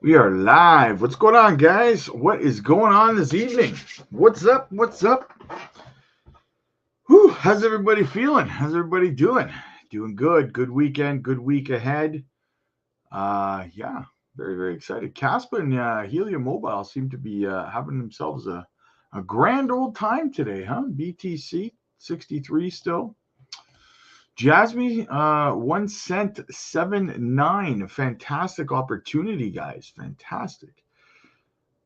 We are live. What's going on, guys? What is going on this evening? What's up? What's up? Whew, how's everybody feeling? How's everybody doing? Doing good. Good weekend. Good week ahead. Yeah, very, very excited. KASPA and Helium Mobile seem to be having themselves a grand old time today, huh? BTC 63 still. Jasmy, 1 cent 7.9. Fantastic opportunity, guys. Fantastic.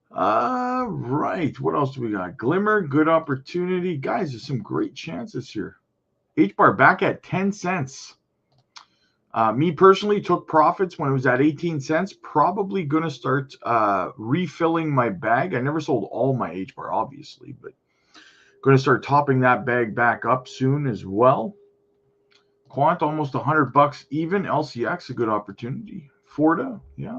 Right. What else do we got? Glimmer, good opportunity. Guys, there's some great chances here. H-bar back at 10 cents. Me personally took profits when it was at 18 cents. Probably going to start refilling my bag. I never sold all my H-bar, obviously, but going to start topping that bag back up soon as well. Quant, almost $100 even. LCX, a good opportunity. Forta, yeah.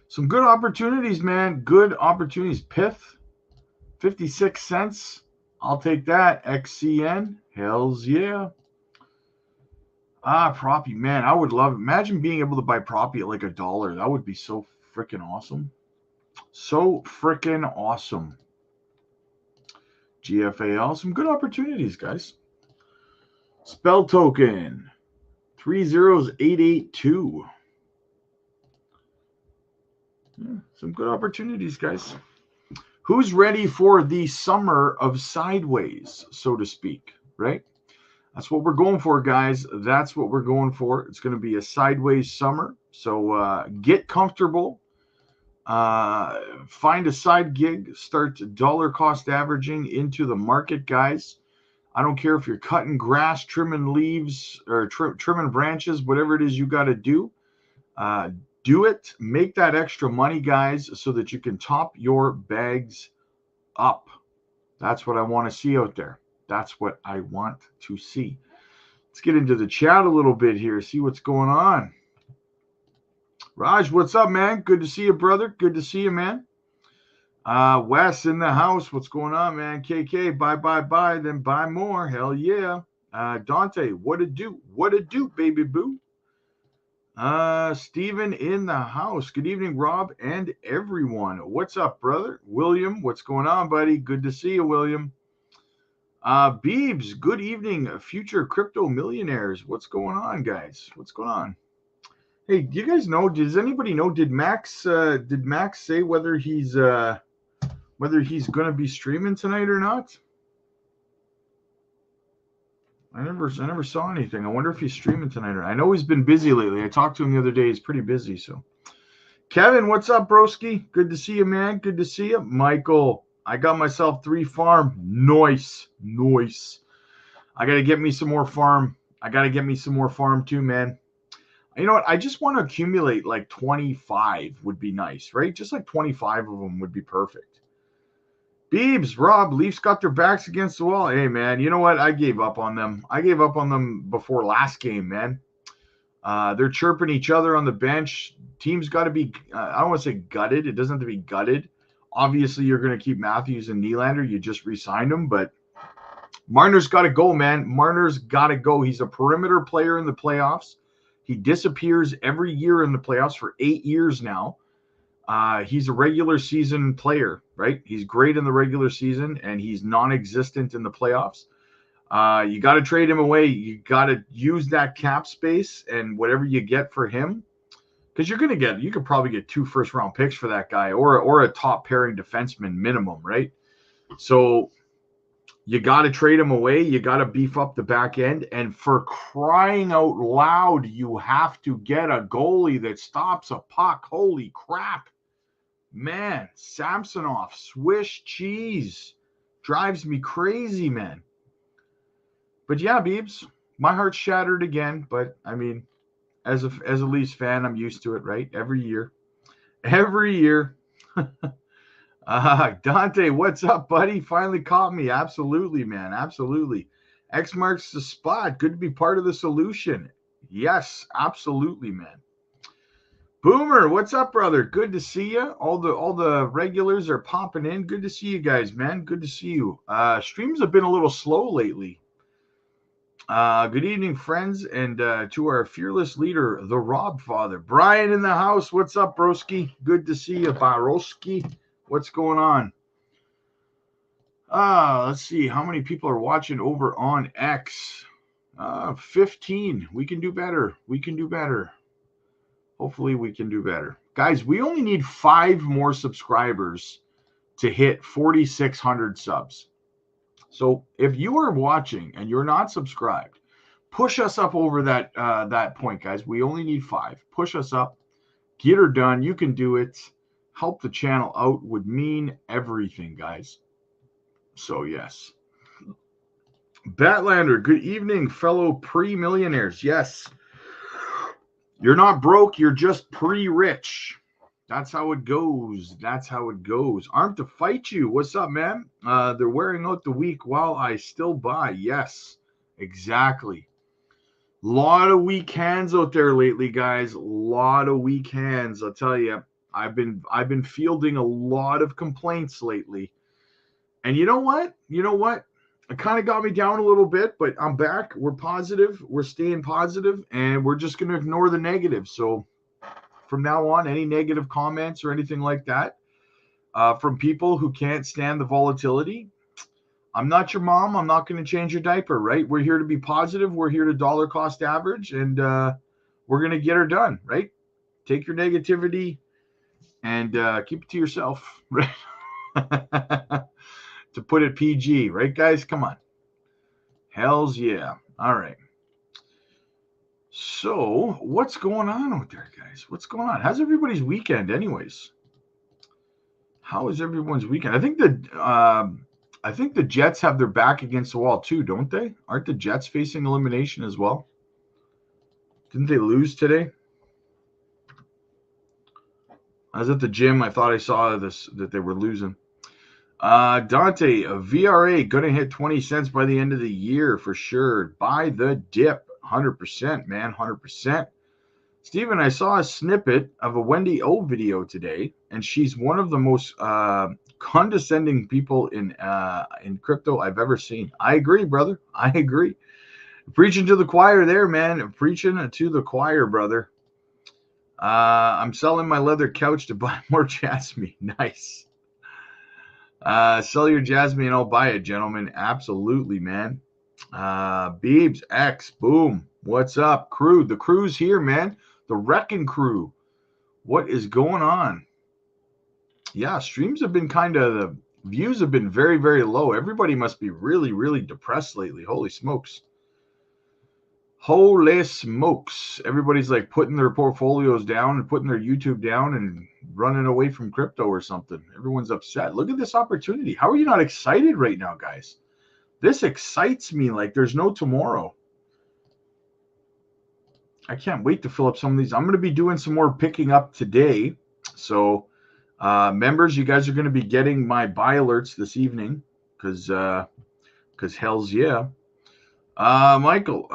Some good opportunities, man. Good opportunities. Pith, 56 cents. I'll take that. XCN, hells yeah. Proppy, man, I would love it. Imagine being able to buy Proppy at like $1. That would be so freaking awesome. So freaking awesome. GFAL, some good opportunities, guys. Spell token, 30882. Yeah, some good opportunities, guys. Who's ready for the summer of sideways, so to speak, right? That's what we're going for, guys. That's what we're going for. It's going to be a sideways summer. So get comfortable. Find a side gig. Start dollar cost averaging into the market, guys. I don't care if you're cutting grass, trimming leaves, or trimming branches, whatever it is you got to do. Do it. Make that extra money, guys, so that you can top your bags up. That's what I want to see out there. That's what I want to see. Let's get into the chat a little bit here, see what's going on. Raj, what's up, man? Good to see you, brother. Good to see you, man. Wes in the house. What's going on, man? KK, buy, then buy more. Hell yeah. Dante, what it do? What it do, baby boo? Steven in the house. Good evening, Rob and everyone. What's up, brother? William, what's going on, buddy? Good to see you, William. Beebs, good evening, future crypto millionaires. What's going on, guys? What's going on? Hey, do you guys know? Does anybody know? Did Max say whether he's going to be streaming tonight or not? I never saw anything. I wonder if he's streaming tonight or not. I know he's been busy lately. I talked to him the other day. He's pretty busy. So, Kevin, what's up, broski? Good to see you, man. Good to see you, Michael. I got myself 3 farm. Nice. I got to get me some more farm. Too, man. You know what? I just want to accumulate like 25 would be nice, right? Just like 25 of them would be perfect. Beebs, Rob, Leafs got their backs against the wall. Hey, man, you know what? I gave up on them. I gave up on them before last game, man. They're chirping each other on the bench. Team's got to be, I don't want to say gutted. It doesn't have to be gutted. Obviously, you're going to keep Matthews and Nylander. You just re-signed them, but Marner's got to go, man. Marner's got to go. He's a perimeter player in the playoffs. He disappears every year in the playoffs for 8 years now. He's a regular season player, right? He's great in the regular season, and he's non-existent in the playoffs. You got to trade him away. You got to use that cap space and whatever you get for him, because you could probably get 2 first-round picks for that guy or a top pairing defenseman minimum, right? So you got to trade him away. You got to beef up the back end. And for crying out loud, you have to get a goalie that stops a puck. Holy crap. Man, Samsonov, Swiss cheese. Drives me crazy, man. But yeah, Beebs, my heart's shattered again. But, I mean, as a Leafs fan, I'm used to it, right? Every year. Dante, what's up, buddy? Finally caught me. Absolutely, man. Absolutely. X marks the spot. Good to be part of the solution. Yes, absolutely, man. Boomer, what's up, brother? Good to see you. All the regulars are popping in. Good to see you guys, man. Good to see you. Streams have been a little slow lately. Good evening, friends, and to our fearless leader, the Rob Father. Brian in the house. What's up, broski? Good to see you, Baroski. What's going on? Let's see. How many people are watching over on X? 15. We can do better. We can do better. Hopefully, we can do better. Guys, we only need 5 more subscribers to hit 4,600 subs. So if you are watching and you're not subscribed, push us up over that point, guys. We only need 5. Push us up. Get her done. You can do it. Help the channel out would mean everything, guys. So, yes. Batlander, good evening, fellow pre-millionaires. Yes. You're not broke. You're just pre-rich. That's how it goes. That's how it goes. Armed to fight you. What's up, man? They're wearing out the week while I still buy. Yes, exactly. Lot of weak hands out there lately, guys. Lot of weak hands. I'll tell you. I've been fielding a lot of complaints lately. And you know what? It kind of got me down a little bit, but I'm back. We're positive. We're staying positive, and we're just going to ignore the negative. So from now on, any negative comments or anything like that from people who can't stand the volatility, I'm not your mom. I'm not going to change your diaper, right? We're here to be positive. We're here to dollar cost average, and we're going to get her done, right? Take your negativity and keep it to yourself, right? To put it PG, right, guys? Come on. Hells yeah. All right. So, what's going on out there, guys? What's going on? How's everybody's weekend, anyways? How is everyone's weekend? I think the Jets have their back against the wall too, don't they? Aren't the Jets facing elimination as well? Didn't they lose today? I was at the gym. I thought I saw that they were losing. Dante, a VRA gonna hit 20 cents by the end of the year for sure. Buy the dip. 100%, man, 100%. Steven, I saw a snippet of a Wendy O video today, and she's one of the most condescending people in crypto I've ever seen. I agree, brother. I agree. Preaching to the choir there, man. Preaching to the choir, brother. I'm selling my leather couch to buy more Jasmy. Nice. Sell your Jasmy and I'll buy it, gentlemen. Absolutely, man. Beebs X, boom. What's up, crew? The crew's here, man. The wrecking crew. What is going on? Yeah, streams have been the views have been very, very low. Everybody must be really, really depressed lately. Holy smokes. Holy smokes. Everybody's like putting their portfolios down and putting their YouTube down and running away from crypto or something. Everyone's upset. Look at this opportunity. How are you not excited right now, guys? This excites me like there's no tomorrow. I can't wait to fill up some of these. I'm going to be doing some more picking up today. So, members, you guys are going to be getting my buy alerts this evening because hell's yeah. Michael,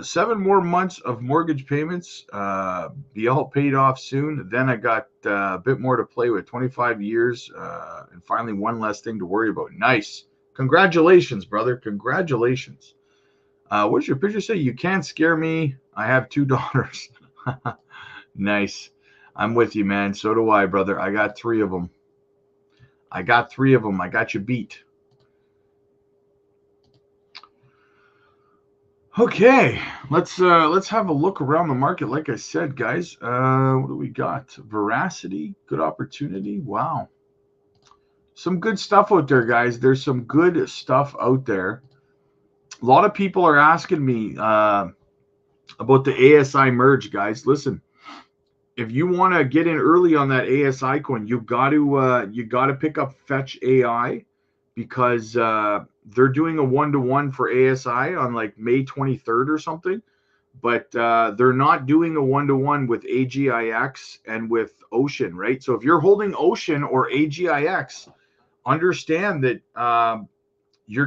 7 more months of mortgage payments. Be all paid off soon. Then I got a bit more to play with. 25 years, and finally one less thing to worry about. Nice. Congratulations, brother. Congratulations. What does your picture say? You can't scare me. I have 2 daughters. Nice. I'm with you, man. So do I, brother. I got 3 of them. I got you beat. Okay, let's have a look around the market. Like I said, guys, what do we got? Veracity, good opportunity. Wow, some good stuff out there, guys. There's some good stuff out there. A lot of people are asking me about the ASI merge, guys. Listen, if you want to get in early on that ASI coin, you got to pick up Fetch AI because they're doing a 1-to-1 for ASI on like May 23rd or something, but they're not doing a 1-to-1 with AGIX and with Ocean, right? So if you're holding Ocean or AGIX, understand that you're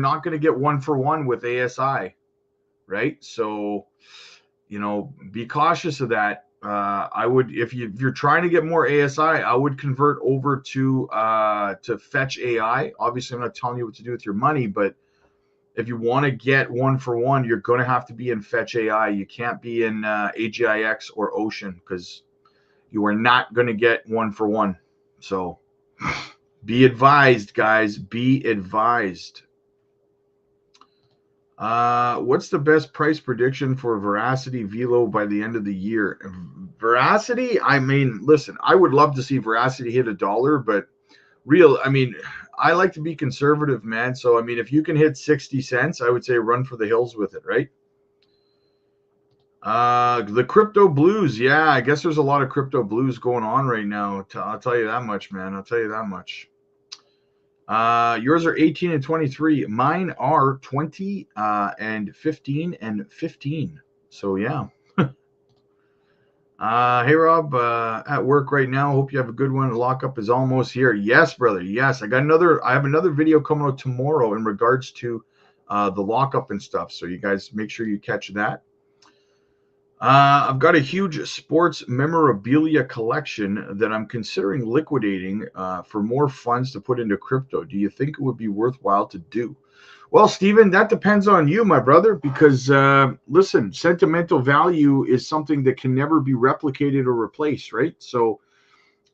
not gonna get 1-for-1 with ASI, right? So be cautious of that. I would, if you're trying to get more ASI, I would convert over to Fetch AI. Obviously, I'm not telling you what to do with your money, but if you want to get 1-for-1, you're going to have to be in Fetch AI. You can't be in AGIX or Ocean because you are not going to get 1-for-1. So be advised, guys. Be advised. What's the best price prediction for Veracity Velo by the end of the year? Veracity, I mean, listen, I would love to see Veracity hit $1, but I like to be conservative, man. So, I mean, if you can hit 60 cents, I would say run for the hills with it, right? The crypto blues. Yeah, I guess there's a lot of crypto blues going on right now. I'll tell you that much, man. I'll tell you that much. Yours are 18 and 23. Mine are 20 and 15 and 15. So yeah. Hey Rob, at work right now. Hope you have a good one. The lockup is almost here. Yes, brother. Yes, I have another video coming out tomorrow in regards to the lockup and stuff. So you guys make sure you catch that. I've got a huge sports memorabilia collection that I'm considering liquidating for more funds to put into crypto. Do you think it would be worthwhile to do? Well, Steven, that depends on you, my brother, because listen, sentimental value is something that can never be replicated or replaced, right? So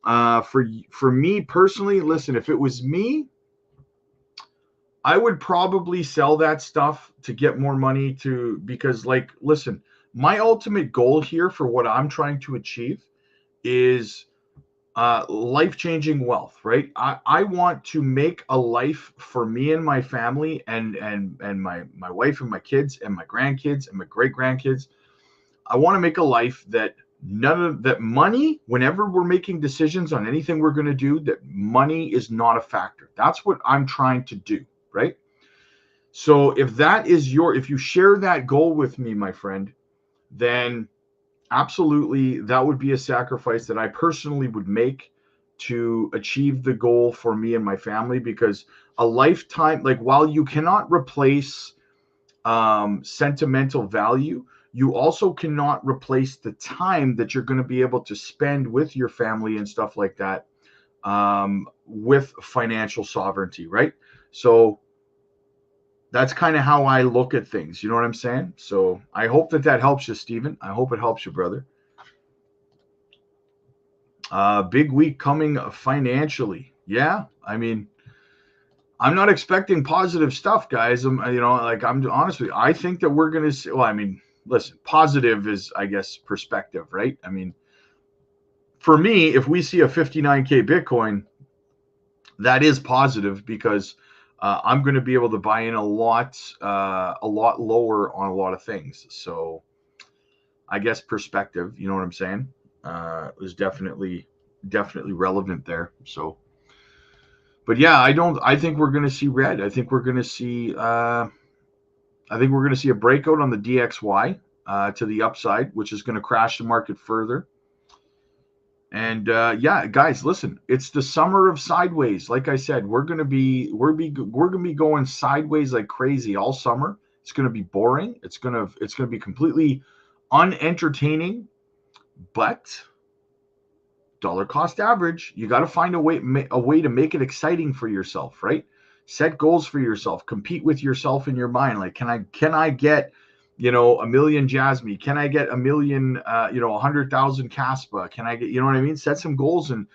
for me personally, listen, if it was me, I would probably sell that stuff to get more money because listen, my ultimate goal here for what I'm trying to achieve is life-changing wealth, right? I want to make a life for me and my family and my wife and my kids and my grandkids and my great-grandkids. I want to make a life that that money, whenever we're making decisions on anything we're going to do, that money is not a factor. That's what I'm trying to do, right? So if you share that goal with me, my friend, then absolutely that would be a sacrifice that I personally would make to achieve the goal for me and my family, because a lifetime, while you cannot replace sentimental value, you also cannot replace the time that you're going to be able to spend with your family and stuff like that with financial sovereignty, right? So that's kind of how I look at things. You know what I'm saying? So I hope that helps you, Steven. I hope it helps you, brother. Big week coming financially. Yeah, I mean, I'm not expecting positive stuff, guys. I'm honestly, I think that we're going to see, well, I mean, listen, positive is, I guess, perspective, right? I mean, for me, if we see a 59K Bitcoin, that is positive because I'm going to be able to buy in a lot lower on a lot of things. So I guess perspective, you know what I'm saying, is definitely relevant there. So, but yeah, I think we're going to see red. I think we're going to see a breakout on the DXY to the upside, which is going to crash the market further. And yeah, guys, listen, it's the summer of sideways. Like I said, we're gonna be going sideways like crazy all summer. It's gonna be boring. It's gonna be completely unentertaining. But dollar cost average, you got to find a way to make it exciting for yourself, right? Set goals for yourself. Compete with yourself in your mind. Like, can I get, a million Jasmi? Can I get a million, 100,000 KASPA? Can I get, you know what I mean? Set some goals and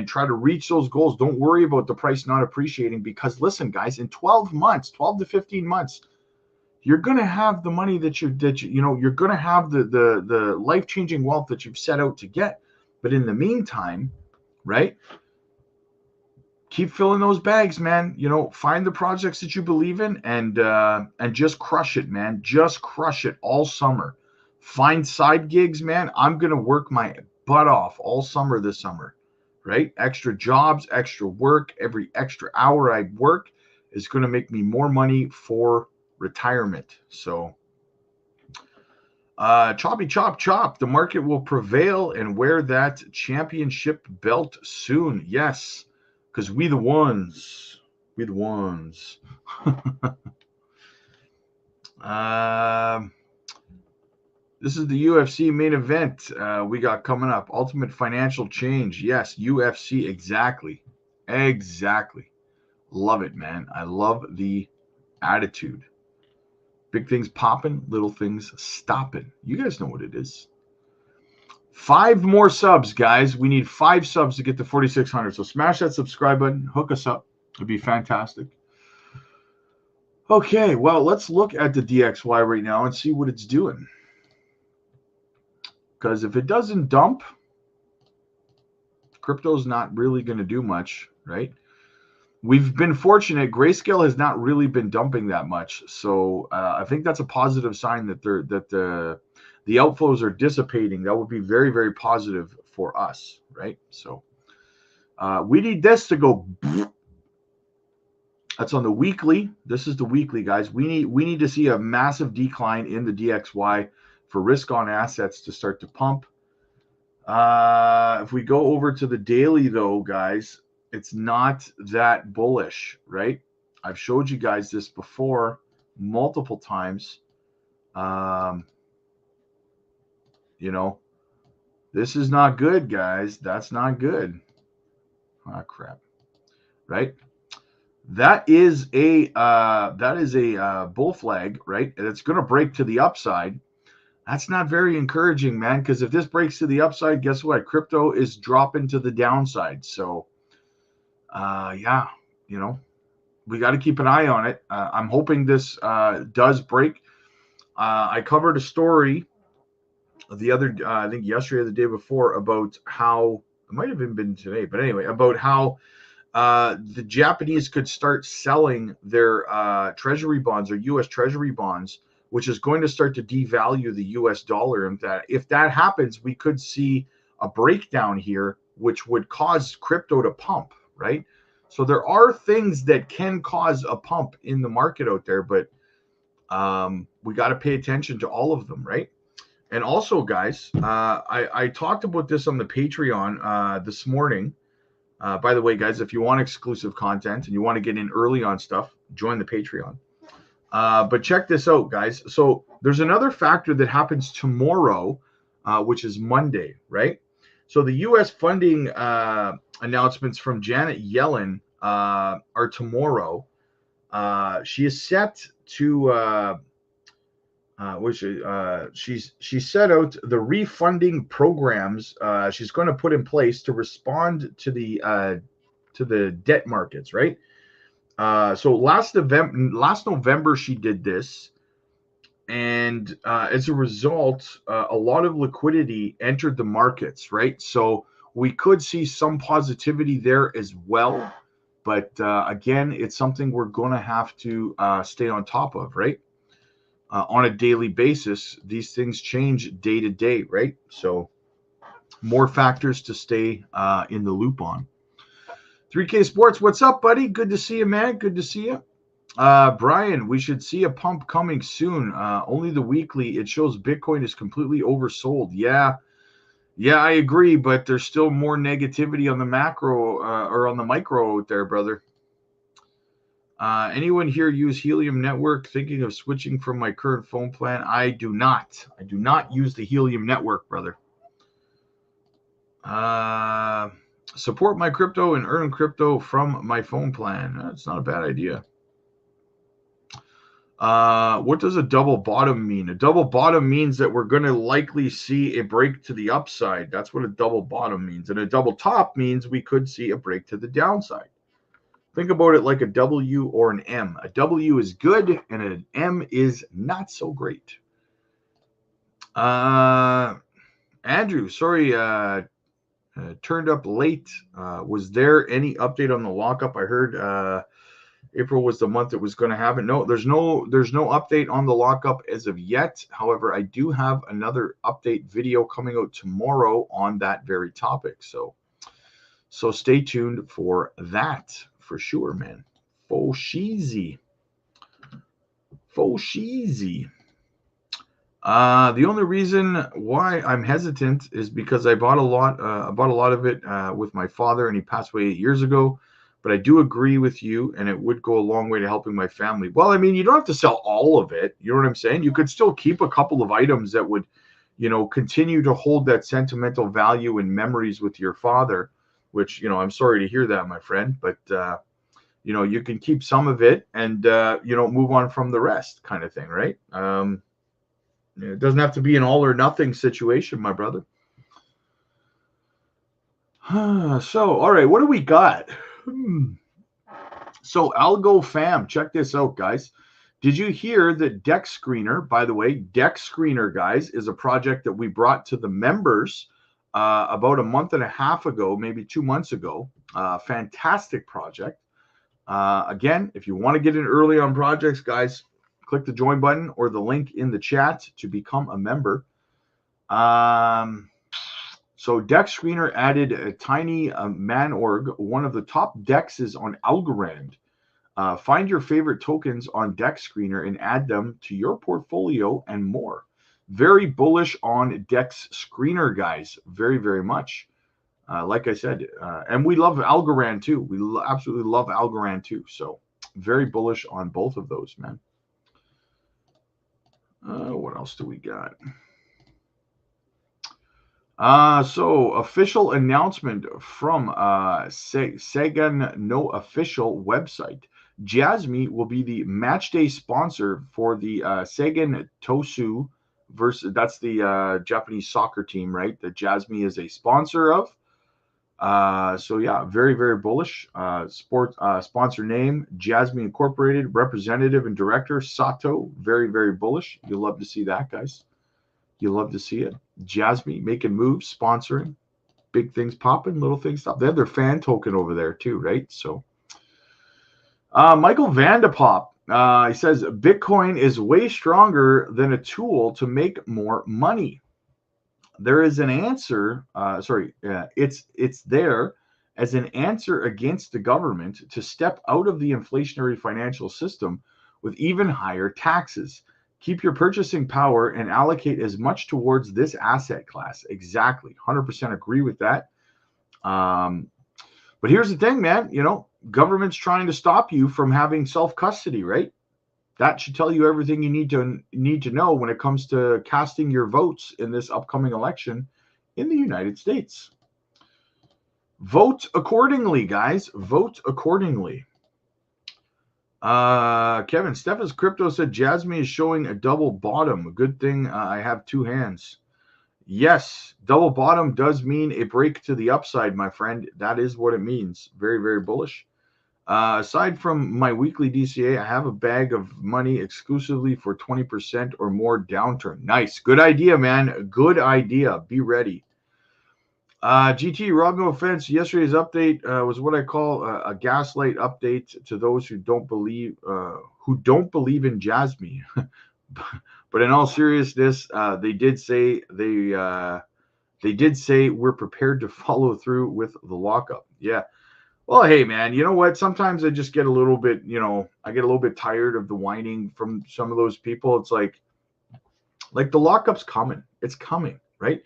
try to reach those goals. Don't worry about the price not appreciating, because listen, guys, in 12 to 15 months, you're going to have the money you're going to have the life-changing wealth that you've set out to get. But in the meantime, right? Keep filling those bags, man. Find the projects that you believe in and just crush it, man. Just crush it all summer. Find side gigs, man. I'm going to work my butt off all summer this summer, right? Extra jobs, extra work. Every extra hour I work is going to make me more money for retirement. So choppy chop chop. The market will prevail and wear that championship belt soon. Yes. Because we the ones. This is the UFC main event we got coming up. Ultimate Financial Change. Yes, UFC. Exactly. Love it, man. I love the attitude. Big things popping, little things stopping. You guys know what it is. 5 more subs, guys. We need 5 subs to get to 4,600. So smash that subscribe button. Hook us up. It'd be fantastic. Okay, well, let's look at the DXY right now and see what it's doing. Because if it doesn't dump, crypto's not really going to do much, right? We've been fortunate. Grayscale has not really been dumping that much. So I think that's a positive sign that the outflows are dissipating. That would be very, very positive for us, right? So we need this to go. That's on the weekly. This is the weekly, guys. We need to see a massive decline in the DXY for risk on assets to start to pump. If we go over to the daily, though, guys, it's not that bullish, right? I've showed you guys this before multiple times. You know, this is not good, guys. That's not good. Ah, crap. Right? That is a bull flag, right? And it's going to break to the upside. That's not very encouraging, man, because if this breaks to the upside, guess what? Crypto is dropping to the downside. So, yeah, you know, we got to keep an eye on it. I'm hoping this does break. I covered a story the other, I think yesterday or the day before, about how, it might have been today, but anyway, about how the Japanese could start selling their treasury bonds or U.S. treasury bonds, which is going to start to devalue the U.S. dollar. And that if that happens, we could see a breakdown here, which would cause crypto to pump, right? So there are things that can cause a pump in the market out there, but we got to pay attention to all of them, right? And also, guys, I talked about this on the Patreon this morning. By the way, guys, if you want exclusive content and you want to get in early on stuff, join the Patreon. But check this out, guys. So there's another factor that happens tomorrow, which is Monday, right? So the U.S. funding announcements from Janet Yellen are tomorrow. She is set to she set out the refunding programs she's going to put in place to respond to the debt markets, right? So last November she did this, and as a result, a lot of liquidity entered the markets, right? So we could see some positivity there as well, but again, it's something we're going to have to stay on top of, right? On a daily basis, these things change day to day, right? So more factors to stay in the loop on. 3K Sports, what's up, buddy? Good to see you, man. Good to see you. Brian, we should see a pump coming soon. Only the weekly, it shows Bitcoin is completely oversold. Yeah, I agree, but there's still more negativity on the macro or on the micro out there, brother. Anyone here use Helium Network? Thinking of switching from my current phone plan? I do not. I do not use the Helium Network, brother. Support my crypto and earn crypto from my phone plan. That's not a bad idea. What does a double bottom mean? A double bottom means that we're going to likely see a break to the upside. That's what a double bottom means. And a double top means we could see a break to the downside. Think about it like a W or an M. A W is good and an M is not so great. Andrew, sorry, turned up late. Was there any update on the lockup? I heard April was the month it was going to happen. No, there's no update on the lockup as of yet. However, I do have another update video coming out tomorrow on that very topic. So stay tuned for that. For sure, man. Faux cheesy. The only reason why I'm hesitant is because I bought a lot of it with my father, and he passed away 8 years ago. But I do agree with you, and it would go a long way to helping my family. Well, I mean, you don't have to sell all of it. You know what I'm saying? You could still keep a couple of items that would, continue to hold that sentimental value and memories with your father. Which, I'm sorry to hear that, my friend, but you know, you can keep some of it and, you know, move on from the rest kind of thing, right? It doesn't have to be an all or nothing situation, my brother. So, all right, what do we got? So, Algo Fam, check this out, guys. Did you hear that Dex Screener, by the way, Dex Screener, guys, is a project that we brought to the members about a month and a half ago, maybe 2 months ago. Fantastic project. Again, if you want to get in early on projects, guys, click the join button or the link in the chat to become a member. So Dex Screener added a tiny Manorg, one of the top dexes on Algorand. Find your favorite tokens on Dex Screener and add them to your portfolio and more. Very bullish on Dex Screener, guys. Very, very much. Like I said, and we love Algorand too. We absolutely love Algorand too. So very bullish on both of those, man. What else do we got? So official announcement from Sagan No official website. Jasmi will be the match day sponsor for the Sagan Tosu versus, that's the Japanese soccer team, right? That Jasmi is a sponsor of. So yeah, very, very bullish. Sponsor name, Jasmi Incorporated, representative and director, Sato. Very, very bullish. You'll love to see that, guys. You'll love to see it. Jasmi making moves, sponsoring, big things popping, little things stop. They have their fan token over there too, right? So Michael Vandepop, he says Bitcoin is way stronger than a tool to make more money. There is an answer. It's there as an answer against the government to step out of the inflationary financial system with even higher taxes. Keep your purchasing power and allocate as much towards this asset class. Exactly. 100% agree with that. But here's the thing, man. You know, government's trying to stop you from having self-custody, right? That should tell you everything you need to know when it comes to casting your votes in this upcoming election in the United States. Vote accordingly, guys. Vote accordingly. Kevin, Stephens Crypto said Jasmi is showing a double bottom. A good thing I have two hands. Yes, double bottom does mean a break to the upside, my friend. That is what it means. Very, very bullish. Aside from my weekly DCA, I have a bag of money exclusively for 20% or more downturn. Nice. Good idea, man. Good idea. Be ready. GT, Rob, no offense. Yesterday's update was what I call a gaslight update to those who don't believe in Jasmi. But in all seriousness, they did say we're prepared to follow through with the lockup. Yeah. Well, hey, man, you know what? Sometimes I just get a little bit, I get a little bit tired of the whining from some of those people. It's like the lockup's coming. It's coming, right?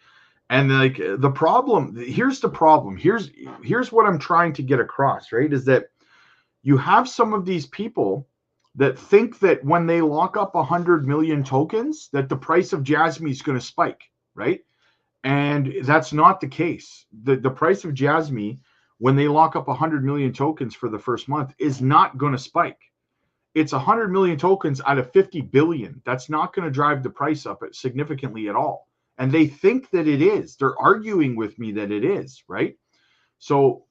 And like the problem, here's the problem. Here's what I'm trying to get across, right? Is that you have some of these people that think that when they lock up 100 million tokens, that the price of Jasmi is going to spike, right? And that's not the case. The price of Jasmi, when they lock up 100 million tokens for the first month, is not going to spike. It's 100 million tokens out of 50 billion. That's not going to drive the price up significantly at all. And they think that it is. They're arguing with me that it is, right? So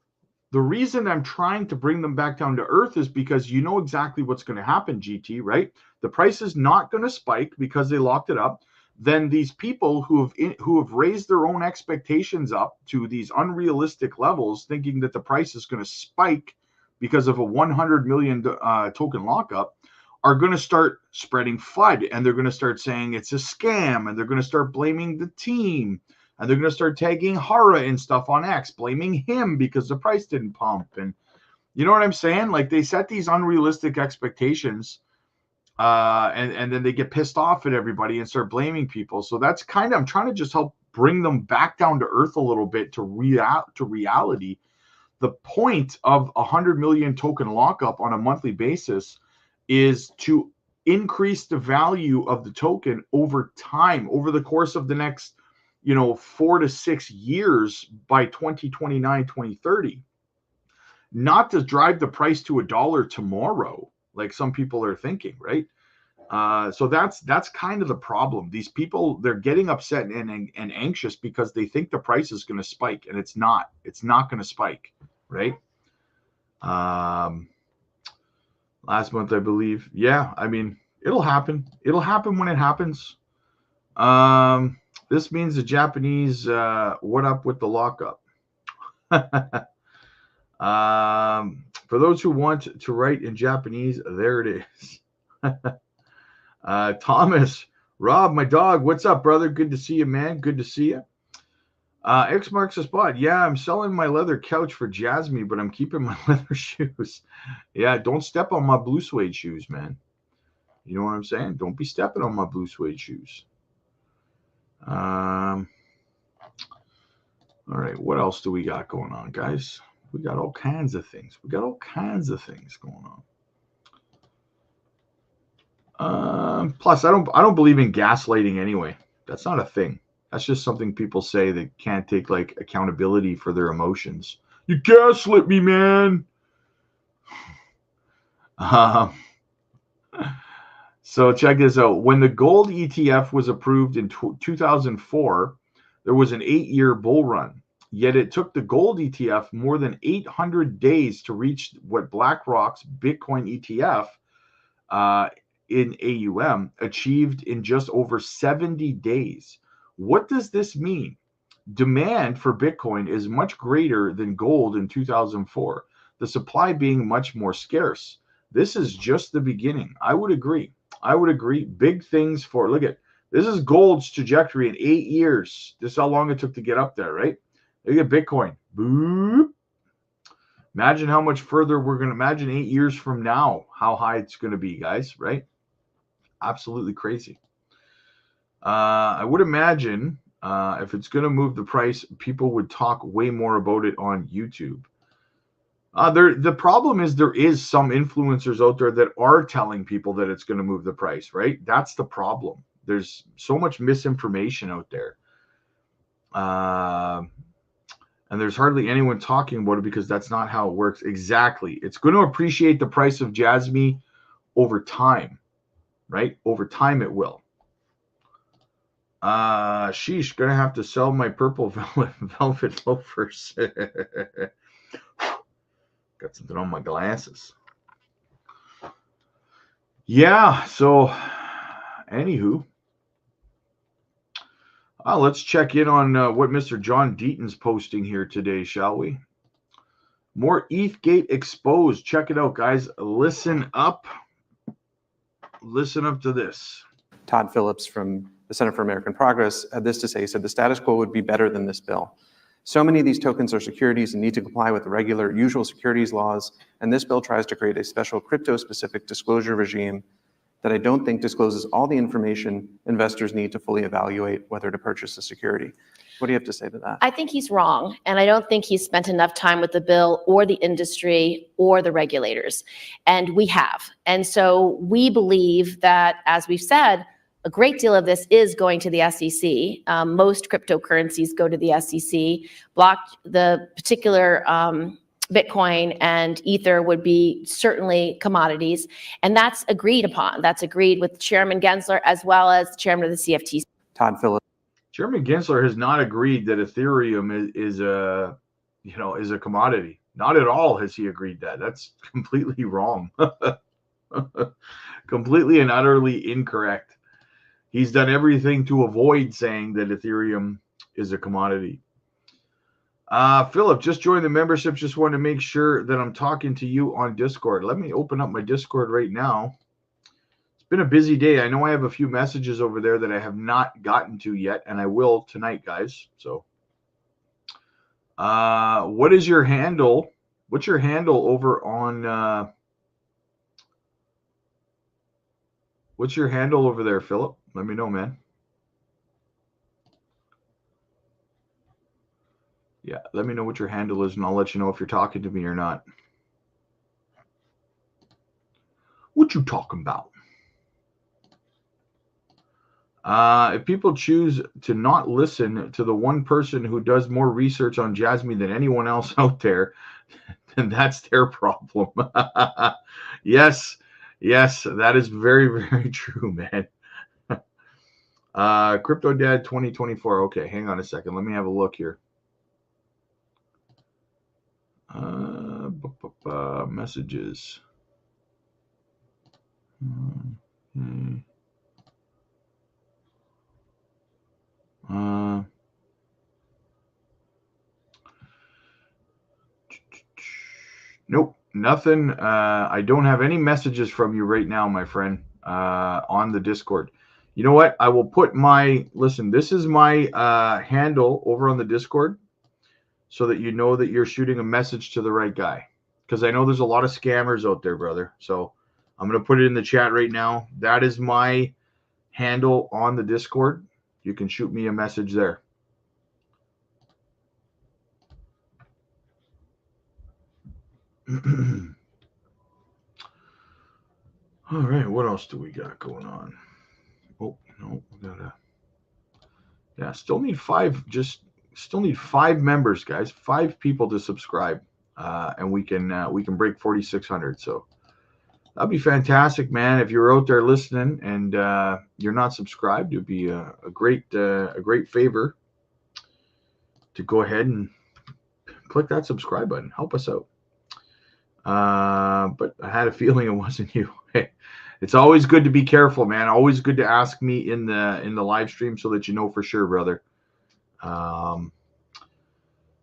the reason I'm trying to bring them back down to earth is because you know exactly what's going to happen, GT, right? The price is not going to spike because they locked it up. Then these people who have raised their own expectations up to these unrealistic levels, thinking that the price is going to spike because of a 100 million token lockup, are going to start spreading FUD, and they're going to start saying it's a scam, and they're going to start blaming the team, and they're going to start tagging Hara and stuff on X, blaming him because the price didn't pump. And you know what I'm saying? Like, they set these unrealistic expectations, and then they get pissed off at everybody and start blaming people. So that's kind of, I'm trying to just help bring them back down to earth a little bit to reality. The point of 100 million token lockup on a monthly basis is to increase the value of the token over time, over the course of the next, 4 to 6 years by 2029, 2030. not to drive the price to $1 tomorrow, like some people are thinking, right? So that's kind of the problem. These people, they're getting upset and anxious because they think the price is going to spike, and it's not. It's not going to spike, right? Last month, I believe. Yeah, I mean, it'll happen. It'll happen when it happens. This means the Japanese, what up with the lockup? For those who want to write in Japanese, there it is. Thomas, Rob, my dog, what's up, brother? Good to see you, man. Good to see you. X marks the spot. Yeah, I'm selling my leather couch for Jasmy, but I'm keeping my leather shoes. Yeah, don't step on my blue suede shoes, man. You know what I'm saying? Don't be stepping on my blue suede shoes. All right, what else do we got going on, guys? We got all kinds of things. We got all kinds of things going on. Plus, I don't believe in gaslighting anyway. That's not a thing. That's just something people say that can't take like accountability for their emotions. You gaslit me, man. So check this out. When the gold ETF was approved in 2004, there was an 8-year bull run. Yet it took the gold ETF more than 800 days to reach what BlackRock's Bitcoin ETF in AUM achieved in just over 70 days. What does this mean? Demand for Bitcoin is much greater than gold in 2004, the supply being much more scarce. This is just the beginning. I would agree. Big things for, look at, this is gold's trajectory in 8 years. This is how long it took to get up there, right? Look at Bitcoin. Boop. Imagine how much further we're going to, imagine 8 years from now, how high it's going to be, guys, right? Absolutely crazy. I would imagine if it's going to move the price, people would talk way more about it on YouTube. The problem is there is some influencers out there that are telling people that it's going to move the price, right? That's the problem. There's so much misinformation out there. And there's hardly anyone talking about it because that's not how it works. Exactly. It's going to appreciate the price of Jasmy over time, right? Over time it will. Sheesh, gonna have to sell my purple velvet loafers. Got something on my glasses. Yeah, so anywho, let's check in on what Mr. John Deaton's posting here today, shall we? More ETH gate exposed. Check it out, guys. Listen up. Listen up to this. Todd Phillips from the Center for American Progress had this to say. He said, the status quo would be better than this bill. So many of these tokens are securities and need to comply with the regular usual securities laws, and this bill tries to create a special crypto-specific disclosure regime that I don't think discloses all the information investors need to fully evaluate whether to purchase a security. What do you have to say to that? I think he's wrong, and I don't think he's spent enough time with the bill or the industry or the regulators, and we have. And so we believe that, as we've said, a great deal of this is going to the SEC. Most cryptocurrencies go to the SEC. The particular Bitcoin and Ether would be certainly commodities, and that's agreed upon. That's agreed with Chairman Gensler as well as Chairman of the CFTC. Todd Phillips. Chairman Gensler has not agreed that Ethereum is a commodity. Not at all has he agreed that. That's completely wrong. Completely and utterly incorrect. He's done everything to avoid saying that Ethereum is a commodity. Philip, just joined the membership. Just wanted to make sure that I'm talking to you on Discord. Let me open up my Discord right now. It's been a busy day. I know I have a few messages over there that I have not gotten to yet, and I will tonight, guys. So, what is your handle? What's your handle over on? What's your handle over there, Philip? Let me know, man. Yeah, let me know what your handle is, and I'll let you know if you're talking to me or not. What you talking about? If people choose to not listen to the one person who does more research on Jasmy than anyone else out there, then that's their problem. Yes, that is very, very true, man. Crypto Dad 2024. Okay, hang on a second. Let me have a look here. Messages. Nope, nothing. I don't have any messages from you right now, my friend, on the Discord. You know what? I will put listen, this is my handle over on the Discord so that you know that you're shooting a message to the right guy. Because I know there's a lot of scammers out there, brother. So I'm going to put it in the chat right now. That is my handle on the Discord. You can shoot me a message there. All right, what else do we got going on? Oh, no, we gotta. Yeah, still need five members, guys. 5 people to subscribe, and we can break 4,600. So that'd be fantastic, man. If you're out there listening and you're not subscribed, it'd be a great favor to go ahead and click that subscribe button. Help us out. But I had a feeling it wasn't you. It's always good to be careful, man. Always good to ask me in the live stream so that you know for sure, brother.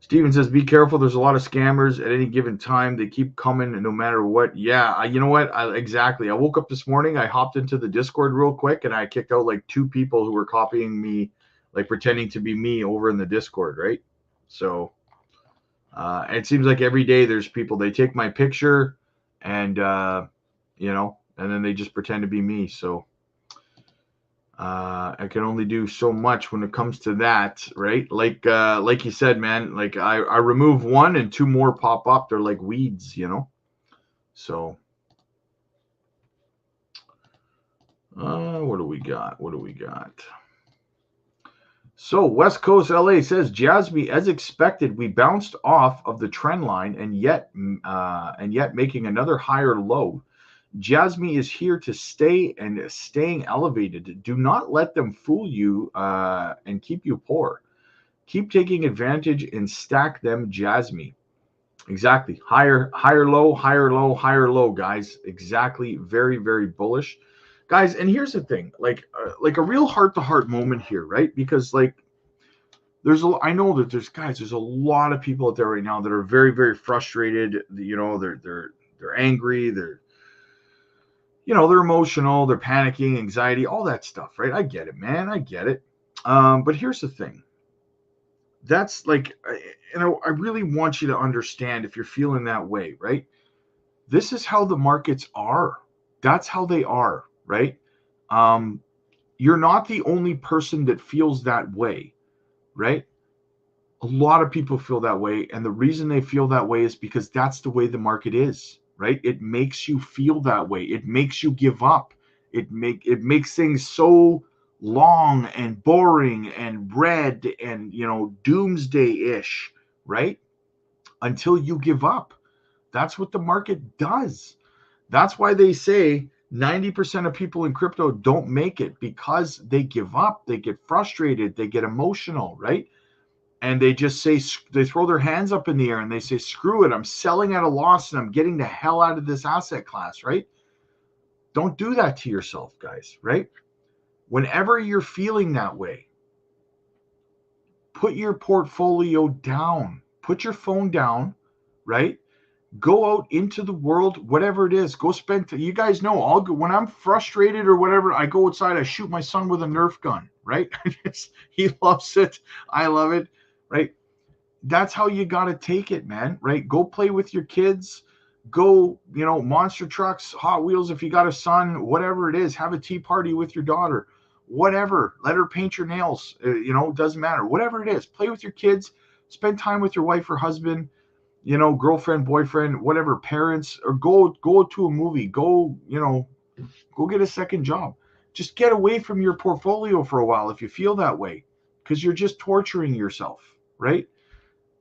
Steven says, be careful. There's a lot of scammers at any given time. They keep coming no matter what. Yeah, you know what? Exactly. I woke up this morning. I hopped into the Discord real quick, and I kicked out like 2 people who were copying me, like pretending to be me over in the Discord, right? So it seems like every day there's people, they take my picture and, and then they just pretend to be me. So I can only do so much when it comes to that, right? Like you said, man, like I remove 1 and 2 more pop up. They're like weeds, So what do we got? So West Coast LA says, Jasmy, as expected, we bounced off of the trend line and yet making another higher low. Jasmy is here to stay and staying elevated. Do not let them fool you and keep you poor. Keep taking advantage and stack them, Jasmy. Exactly. Higher low, guys. Exactly. Very, very bullish. Guys, and here's the thing, like a real heart-to-heart moment here, right? Because like I know that there's a lot of people out there right now that are very, very frustrated. They're angry, they're emotional, they're panicking, anxiety, all that stuff, right? I get it, man. I get it. But here's the thing. That's like, I really want you to understand if you're feeling that way, right? This is how the markets are. That's how they are, right? You're not the only person that feels that way, right? A lot of people feel that way. And the reason they feel that way is because that's the way the market is. Right? It makes you feel that way. It makes you give up. It makes things so long and boring and red and doomsday-ish, right? Until you give up. That's what the market does. That's why they say 90% of people in crypto don't make it, because they give up, they get frustrated, they get emotional, right? And they just say, they throw their hands up in the air and they say, screw it, I'm selling at a loss and I'm getting the hell out of this asset class, right? Don't do that to yourself, guys, right? Whenever you're feeling that way, put your portfolio down, put your phone down, right? Go out into the world, whatever it is, go spend, you guys know, when I'm frustrated or whatever, I go outside, I shoot my son with a Nerf gun, right? He loves it. I love it. Right? That's how you got to take it, man. Right? Go play with your kids. Go, monster trucks, Hot Wheels. If you got a son, whatever it is, have a tea party with your daughter, whatever. Let her paint your nails. Doesn't matter. Whatever it is, play with your kids, spend time with your wife or husband, girlfriend, boyfriend, whatever, parents, or go to a movie. Go get a second job. Just get away from your portfolio for a while if you feel that way, because you're just torturing yourself. Right?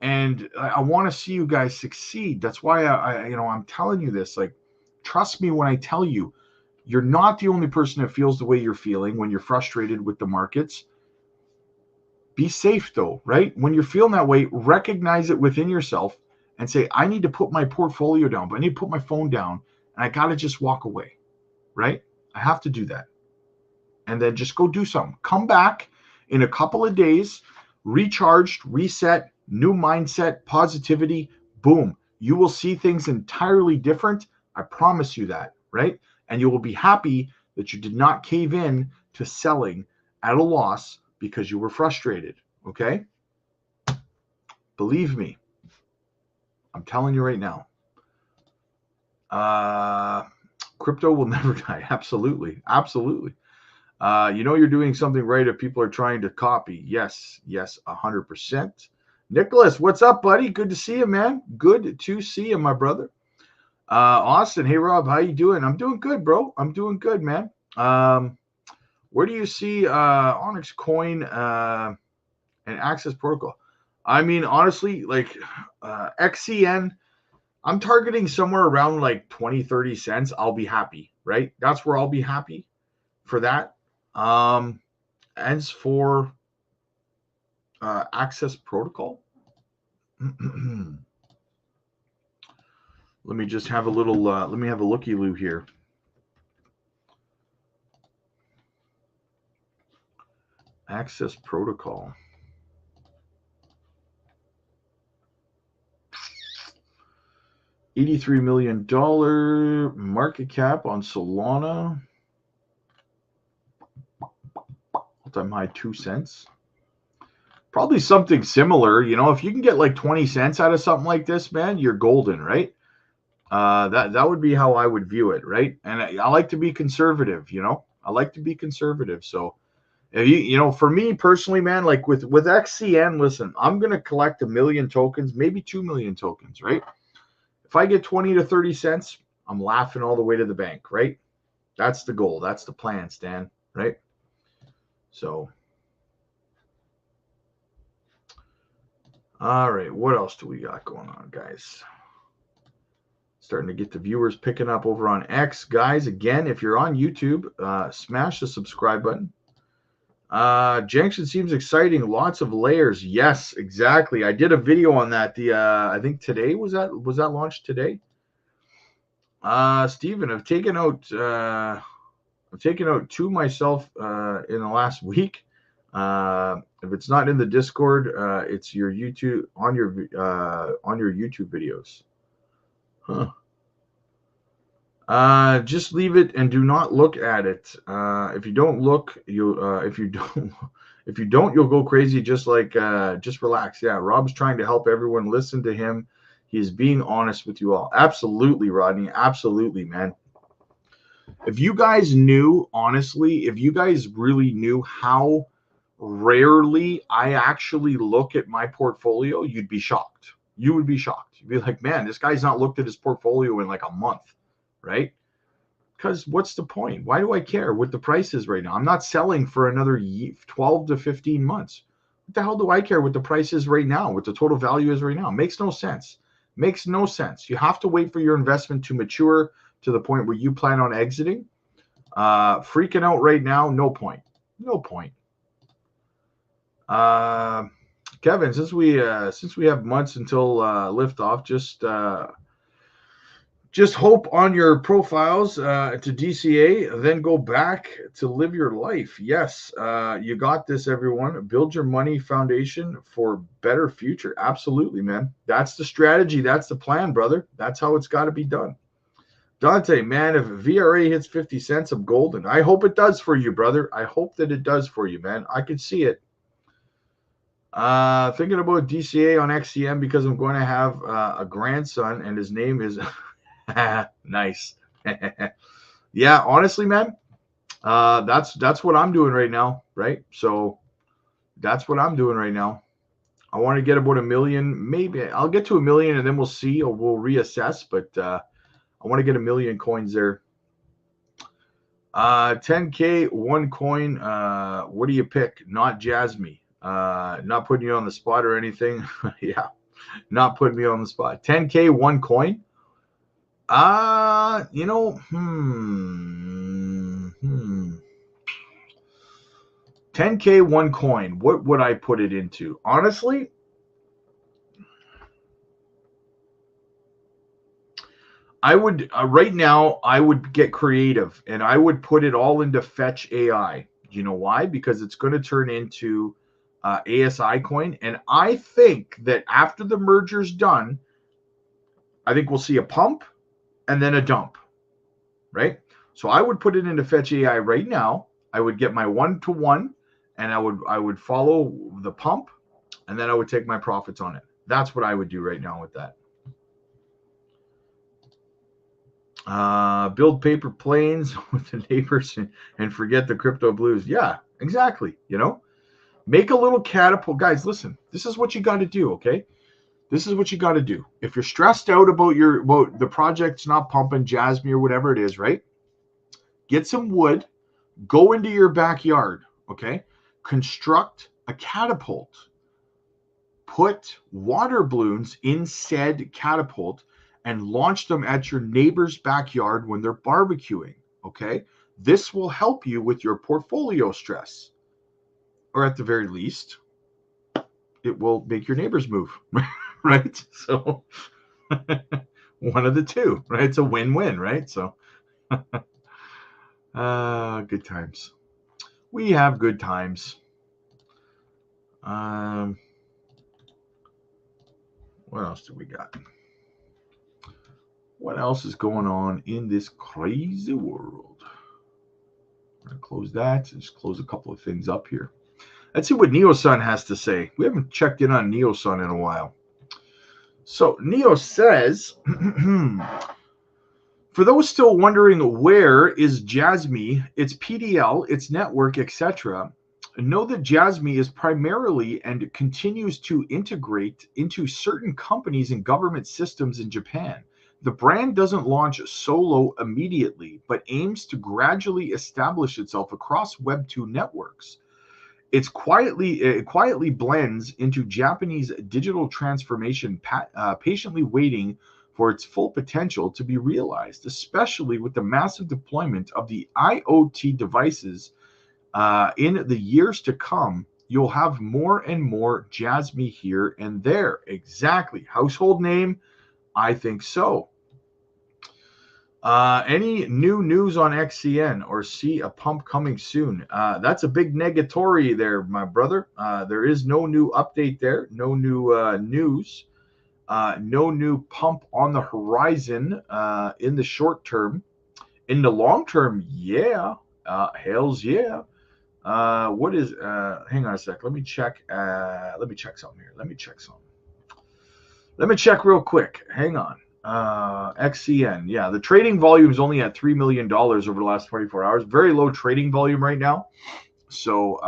And I want to see you guys succeed. That's why I'm telling you this. Like, trust me when I tell you, you're not the only person that feels the way you're feeling when you're frustrated with the markets. Be safe though, right? When you're feeling that way, recognize it within yourself and say, I need to put my portfolio down, but I need to put my phone down and I got to just walk away, right? I have to do that. And then just go do something. Come back in a couple of days, recharged, reset, new mindset, positivity, boom. You will see things entirely different. I promise you that, right? And you will be happy that you did not cave in to selling at a loss because you were frustrated, okay? Believe me, I'm telling you right now. Crypto will never die. Absolutely. Absolutely. You're doing something right if people are trying to copy. Yes, 100%. Nicholas, what's up, buddy? Good to see you, man. Good to see you, my brother. Austin, hey, Rob, how you doing? I'm doing good, bro. I'm doing good, man. Where do you see Onyx Coin and Access Protocol? I mean, honestly, like XCN, I'm targeting somewhere around like 20, 30 cents. I'll be happy, right? That's where I'll be happy for that. As for Access Protocol, let me just have a little, let me have a looky-loo here. Access Protocol. $83 million market cap on Solana. All-time high 2 cents. Probably something similar. If you can get like 20 cents out of something like this, man, you're golden, right? That would be how I would view it, right? And I like to be conservative, I like to be conservative. So if for me personally, man, like with XCN, listen, I'm going to collect 1 million tokens, maybe 2 million tokens, right? If I get 20 to 30 cents, I'm laughing all the way to the bank, right? That's the goal. That's the plan, Stan, right? So, all right, what else do we got going on, guys? Starting to get the viewers picking up over on X. Guys, again, if you're on YouTube, smash the subscribe button. Junction seems exciting. Lots of layers. Yes, exactly. I did a video on that. I think today was that launched today. Steven, I've taken out 2 myself in the last week. If it's not in the Discord, it's your YouTube on your YouTube videos. Huh. Just leave it and do not look at it. If you don't look, you'll if you don't, you'll go crazy. Just relax. Yeah, Rob's trying to help everyone. Listen to him. He's being honest with you all. Absolutely, Rodney. Absolutely, man. If you guys knew, honestly, if you guys really knew how rarely I actually look at my portfolio, you'd be shocked. You would be shocked. You'd be like, man, this guy's not looked at his portfolio in like a month, right? Because what's the point? Why do I care what the price is right now? I'm not selling for another 12 to 15 months. What the hell do I care what the price is right now, what the total value is right now? Makes no sense. Makes no sense. You have to wait for your investment to mature to the point where you plan on exiting. Freaking out right now, no point. No point. Kevin, since we have months until liftoff, just hope on your profiles to DCA, then go back to live your life. Yes, you got this, everyone. Build your money foundation for better future. Absolutely, man. That's the strategy. That's the plan, brother. That's how it's got to be done. Dante, man, if VRA hits 50 cents, I'm golden. I hope it does for you, brother. I hope that it does for you, man. I can see it. Thinking about DCA on XCM because I'm going to have a grandson and his name is nice. Yeah, honestly, man, that's what I'm doing right now, right? So that's what I'm doing right now. I want to get about 1 million. Maybe I'll get to 1 million and then we'll see or we'll reassess. But I want to get 1 million coins there. 10K, 1 coin. What do you pick? Not Jasmy. Not putting you on the spot or anything. Yeah. Not putting me on the spot. 10K one coin. 10K one coin. What would I put it into? Honestly, I would right now. I would get creative and I would put it all into Fetch AI. You know why? Because it's going to turn into ASI coin, and I think that after the merger's done, I think we'll see a pump and then a dump, right? So I would put it into Fetch AI right now. I would get my 1-to-1, and I would follow the pump, and then I would take my profits on it. That's what I would do right now with that. Build paper planes with the neighbors and forget the crypto blues. Yeah, exactly. Make a little catapult. Guys, listen, this is what you got to do, okay? This is what you got to do. If you're stressed out about the project's not pumping, Jasmy or whatever it is, right? Get some wood, go into your backyard, okay? Construct a catapult. Put water balloons in said catapult and launch them at your neighbor's backyard when they're barbecuing, okay? This will help you with your portfolio stress. Or at the very least, it will make your neighbors move, right? So one of the two, right? It's a win-win, right? So good times. We have good times. What else do we got? What else is going on in this crazy world? I'm going to close that. Just close a couple of things up here. Let's see what NeoSun has to say. We haven't checked in on NeoSun in a while. So Neo says, for those still wondering where is Jasmy, its PDL, its network, etc., know that Jasmy is primarily and continues to integrate into certain companies and government systems in Japan. The brand doesn't launch solo immediately, but aims to gradually establish itself across Web2 networks. It quietly blends into Japanese digital transformation, patiently waiting for its full potential to be realized, especially with the massive deployment of the IoT devices in the years to come. You'll have more and more Jasmy here and there. Exactly. Household name? I think so. Any new news on XCN or see a pump coming soon? That's a big negatory there, my brother. There is no new update there, no new news, no new pump on the horizon in the short term. In the long term, yeah, hells yeah. What is? Hang on a sec. Let me check. Let me check something here. Let me check real quick. Hang on. XCN, yeah, the trading volume is only at $3 million over the last 24 hours. Very low trading volume right now. So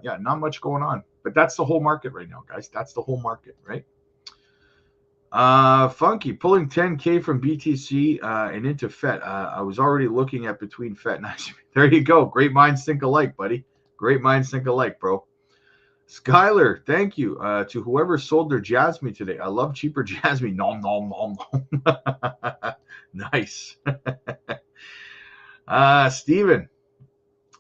yeah, not much going on. But that's the whole market right now, guys. That's the whole market, right? Funky pulling 10K from BTC and into FET. I was already looking at between FET and Jasmy. There you go. Great minds think alike, buddy. Great minds think alike, bro. Skylar, thank you to whoever sold their Jasmy today. I love cheaper Jasmy. Nom, nom, nom, nom. Nice. Steven,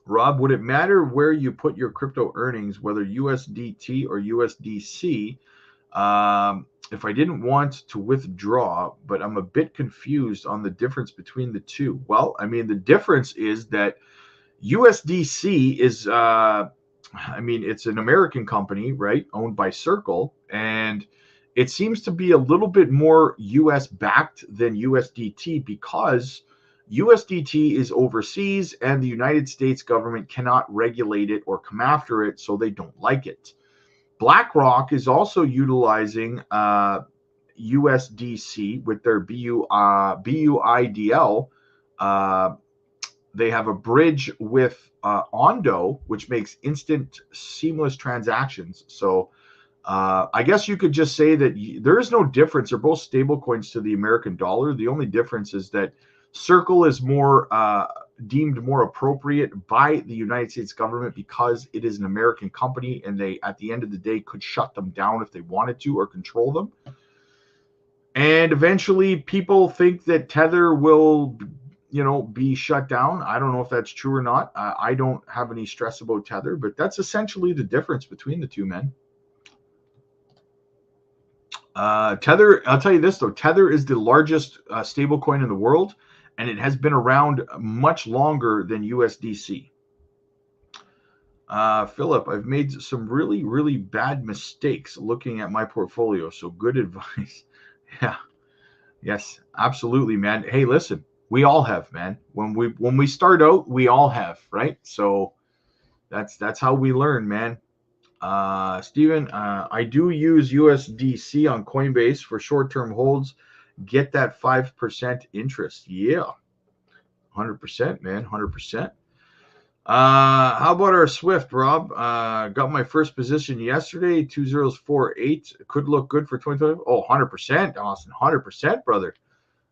Rob, would it matter where you put your crypto earnings, whether USDT or USDC? If I didn't want to withdraw, but I'm a bit confused on the difference between the two. Well, I mean, the difference is that USDC is... I mean, it's an American company, right? Owned by Circle. And it seems to be a little bit more US backed than USDT because USDT is overseas and the United States government cannot regulate it or come after it, so they don't like it. BlackRock is also utilizing USDC with their BUIDL. They have a bridge with Ondo, which makes instant, seamless transactions. So I guess you could just say that there is no difference. They're both stable coins to the American dollar. The only difference is that Circle is more deemed more appropriate by the United States government because it is an American company, and they, at the end of the day, could shut them down if they wanted to or control them. And eventually people think that Tether will, be shut down. I don't know if that's true or not. I don't have any stress about Tether, but that's essentially the difference between the two, men. Tether, I'll tell you this though, Tether is the largest stable coin in the world, and it has been around much longer than USDC. Philip, I've made some really, really bad mistakes looking at my portfolio. So good advice. Yeah. Yes, absolutely, man. Hey, listen, we all have, man. When we start out, we all have, right? So that's how we learn, man. Steven, I do use USDC on Coinbase for short-term holds. Get that 5% interest. Yeah. 100%, man. 100%. How about our Swift, Rob? Got my first position yesterday, 2048. Could look good for 2020. Oh, 100%, Austin. 100%, brother.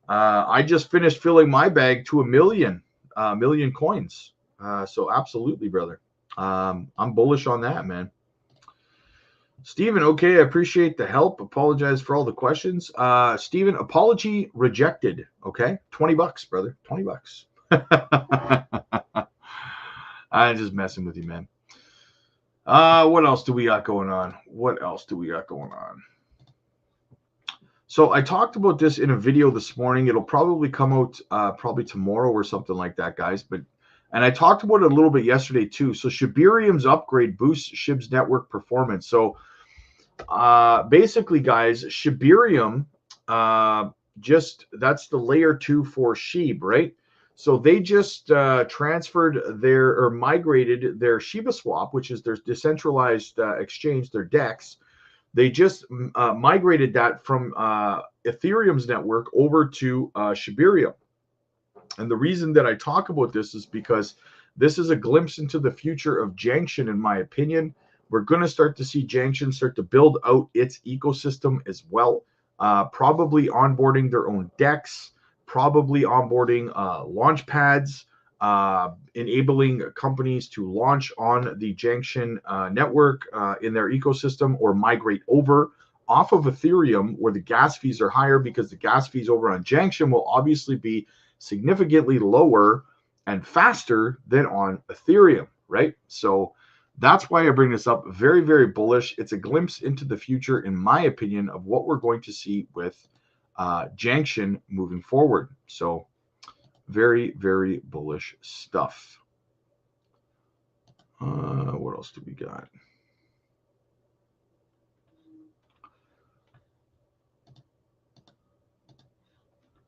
I just finished filling my bag to a million coins. So absolutely, brother. I'm bullish on that, man. Steven, okay, I appreciate the help. Apologize for all the questions. Steven, apology rejected. Okay, $20, brother. $20. I'm just messing with you, man. What else do we got going on? So I talked about this in a video this morning. It'll probably come out probably tomorrow or something like that, guys. And I talked about it a little bit yesterday too. So Shibarium's upgrade boosts SHIB's network performance. So basically, guys, Shibarium, that's the layer 2 for SHIB, right? So they just migrated their Shiba Swap, which is their decentralized exchange, their DEX. They just migrated that from Ethereum's network over to Shibarium. And the reason that I talk about this is because this is a glimpse into the future of Junction, in my opinion. We're going to start to see Junction start to build out its ecosystem as well, probably onboarding their own DEX, probably onboarding launch pads, enabling companies to launch on the Junction network in their ecosystem or migrate over off of Ethereum where the gas fees are higher, because the gas fees over on Junction will obviously be significantly lower and faster than on Ethereum, right? So that's why I bring this up. Very, very bullish. It's a glimpse into the future, in my opinion, of what we're going to see with Junction moving forward. So very, very bullish stuff. What else do we got?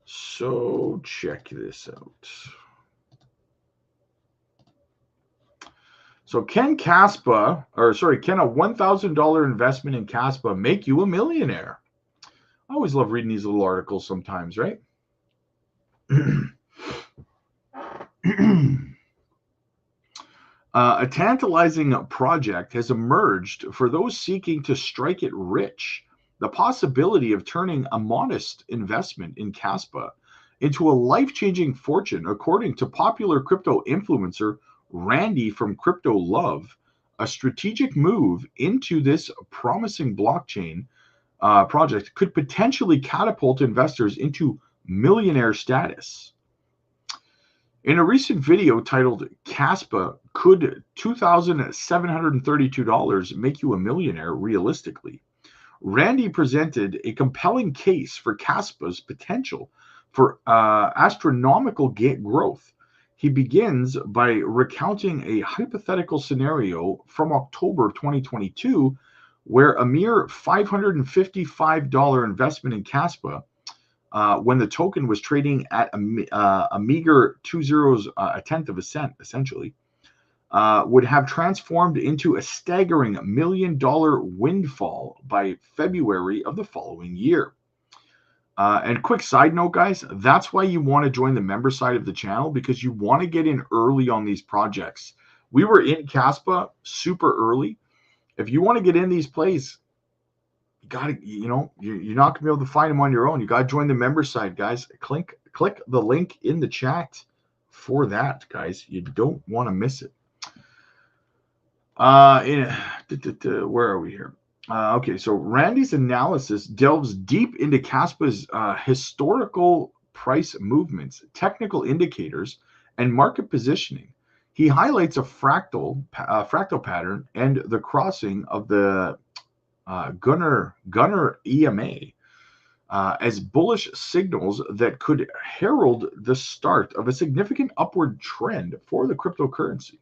So check this out. So can a $1,000 investment in KASPA make you a millionaire? I always love reading these little articles sometimes, right? A tantalizing project has emerged for those seeking to strike it rich. The possibility of turning a modest investment in KASPA into a life-changing fortune, according to popular crypto influencer Randy from Crypto Love. A strategic move into this promising blockchain project could potentially catapult investors into millionaire status. In a recent video titled KASPA, Could $2,732 Make You a Millionaire Realistically? Randy presented a compelling case for KASPA's potential for astronomical growth. He begins by recounting a hypothetical scenario from October 2022 where a mere $555 investment in KASPA, when the token was trading at a meager 0.20 of a cent, essentially, would have transformed into a staggering $1 million windfall by February of the following year. And quick side note, guys, that's why you want to join the member side of the channel, because you want to get in early on these projects. We were in KASPA super early. If you want to get in these plays, you got to, you're not going to be able to find them on your own. You got to join the member side, guys. Click the link in the chat for that, guys. You don't want to miss it. Where are we here? Okay, so Randy's analysis delves deep into KASPA's historical price movements, technical indicators, and market positioning. He highlights a fractal pattern and the crossing of the Gunner EMA as bullish signals that could herald the start of a significant upward trend for the cryptocurrency.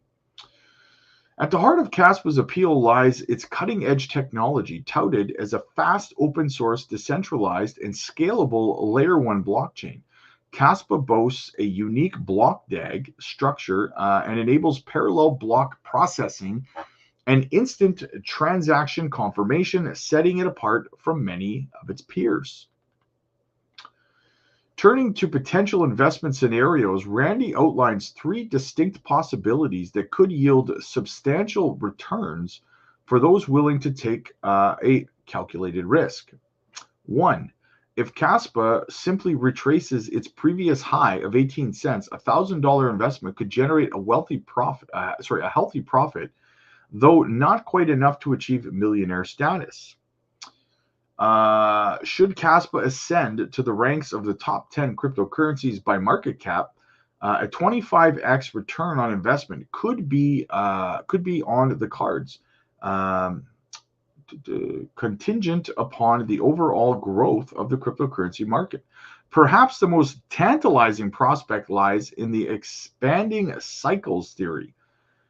At the heart of KASPA's appeal lies its cutting-edge technology, touted as a fast, open-source, decentralized, and scalable Layer 1 blockchain. KASPA boasts a unique block DAG structure and enables parallel block processing and instant transaction confirmation, setting it apart from many of its peers. Turning to potential investment scenarios, Randy outlines 3 distinct possibilities that could yield substantial returns for those willing to take a calculated risk. 1. If KASPA simply retraces its previous high of 18 cents, a $1,000 investment could generate a healthy profit, though not quite enough to achieve millionaire status. Should KASPA ascend to the ranks of the top 10 cryptocurrencies by market cap, a 25x return on investment could be on the cards, contingent upon the overall growth of the cryptocurrency market. Perhaps the most tantalizing prospect lies in the expanding cycles theory.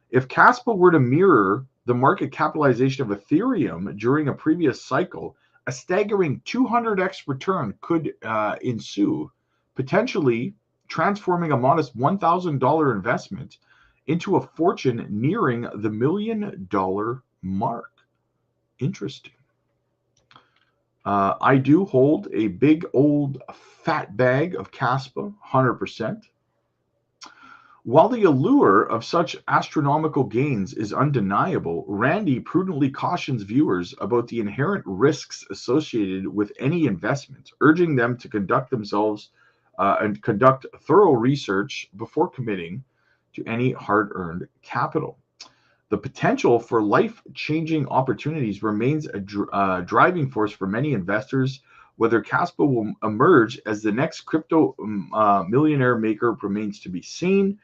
If KASPA were to mirror the market capitalization of Ethereum during a previous cycle, a staggering 200x return could ensue, potentially transforming a modest $1,000 investment into a fortune nearing the $1 million mark. Interesting. I do hold a big old fat bag of KASPA, 100%. While the allure of such astronomical gains is undeniable, Randy prudently cautions viewers about the inherent risks associated with any investment, urging them to conduct thorough research before committing to any hard-earned capital. The potential for life-changing opportunities remains a driving force for many investors. Whether KASPA will emerge as the next crypto millionaire maker remains to be seen.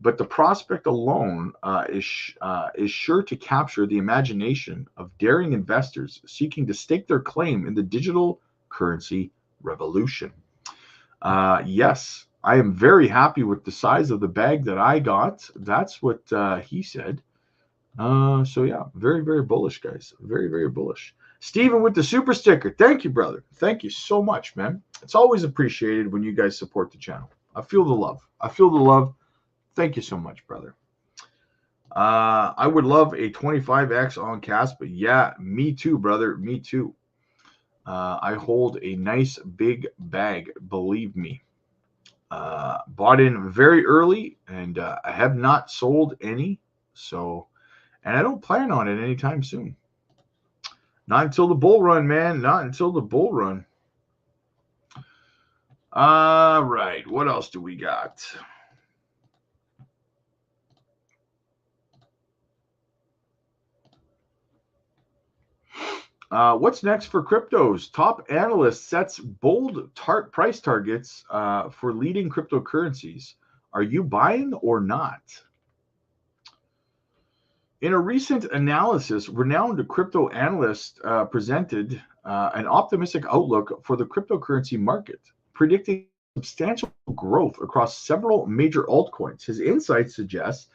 But the prospect alone is sure to capture the imagination of daring investors seeking to stake their claim in the digital currency revolution. Yes, I am very happy with the size of the bag that I got. That's what he said. So yeah, very, very bullish, guys. Very, very bullish. Steven with the super sticker. Thank you, brother. Thank you so much, man. It's always appreciated when you guys support the channel. I feel the love. Thank you so much, brother. I would love a 25x on KASPA. Yeah, me too, brother. Me too. I hold a nice big bag, believe me. Bought in very early, and I have not sold any. And I don't plan on it anytime soon. Not until the bull run, man. Not until the bull run. All right. What else do we got? What's next for cryptos? Top analyst sets bold price targets for leading cryptocurrencies. Are you buying or not? In a recent analysis, renowned crypto analyst presented an optimistic outlook for the cryptocurrency market, predicting substantial growth across several major altcoins. His insights suggest